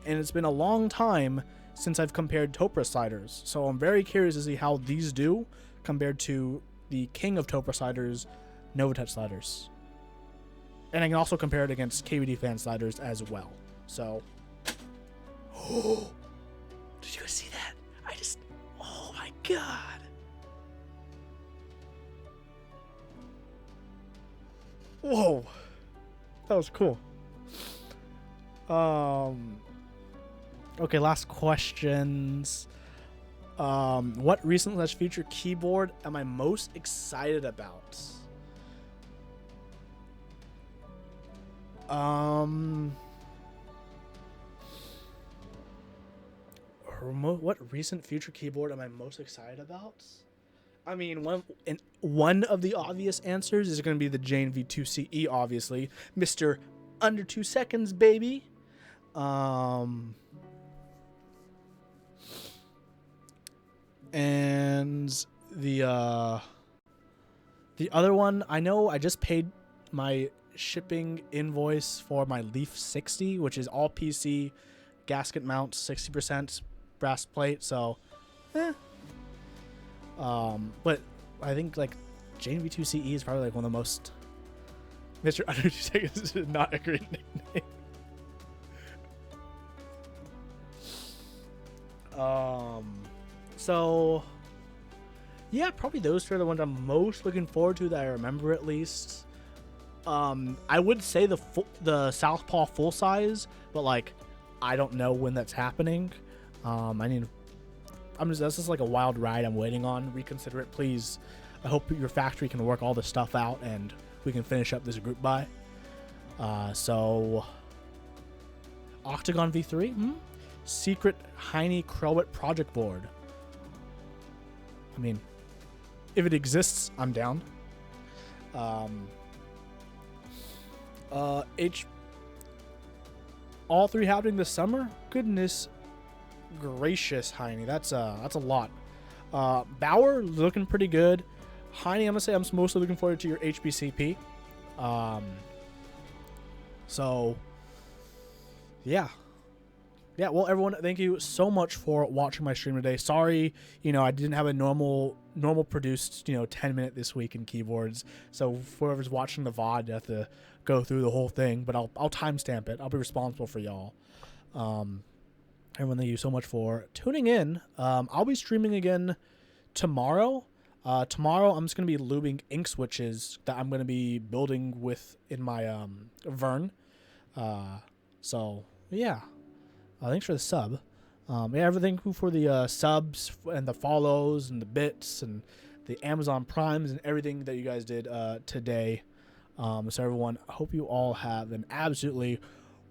And it's been a long time since I've compared Topra sliders, so I'm very curious to see how these do compared to the king of Topra sliders, Novotech sliders. And I can also compare it against KVD fan sliders as well. So, oh, did you guys see that? Oh my god. Whoa, that was cool. Okay, last questions. What recent / future keyboard am I most excited about? What recent future keyboard am I most excited about? I mean, one of the obvious answers is going to be the Jane V2CE, obviously. Mr. Under 2 seconds, baby. And the other one, I know I just paid my shipping invoice for my Leaf 60, which is all PC, gasket mount, 60% brass plate, so but I think like Jane V2CE is probably like one of the most. Mr. Under 2 seconds is not a great nickname. So yeah, probably those two are the ones I'm most looking forward to that I remember at least. I would say the Southpaw full size, but like I don't know when that's happening. That's just like a wild ride I'm waiting on. Reconsider it, please. I hope your factory can work all this stuff out and we can finish up this group buy. So Octagon V3, Secret Heine Crowet project board. I mean, if it exists, I'm down. All three happening this summer? Goodness gracious, Heine. That's a lot. Bauer looking pretty good. Heine, I'm gonna say I'm mostly looking forward to your HBCP. So yeah. Yeah, well, everyone, thank you so much for watching my stream today. Sorry, I didn't have a normal produced, 10-minute this week in keyboards. So whoever's watching the VOD, you have to go through the whole thing, but I'll timestamp it. I'll be responsible for y'all. Everyone, thank you so much for tuning in. I'll be streaming again tomorrow. Tomorrow, I'm just going to be lubing ink switches that I'm going to be building with in my Vern. So, yeah. Thanks for the sub. Everything for the subs and the follows and the bits and the Amazon Primes and everything that you guys did today. So everyone, I hope you all have an absolutely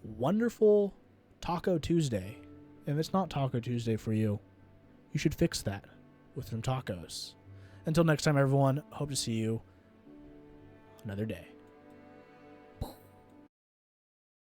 wonderful Taco Tuesday. If it's not Taco Tuesday for you, you should fix that with some tacos. Until next time, everyone, hope to see you another day.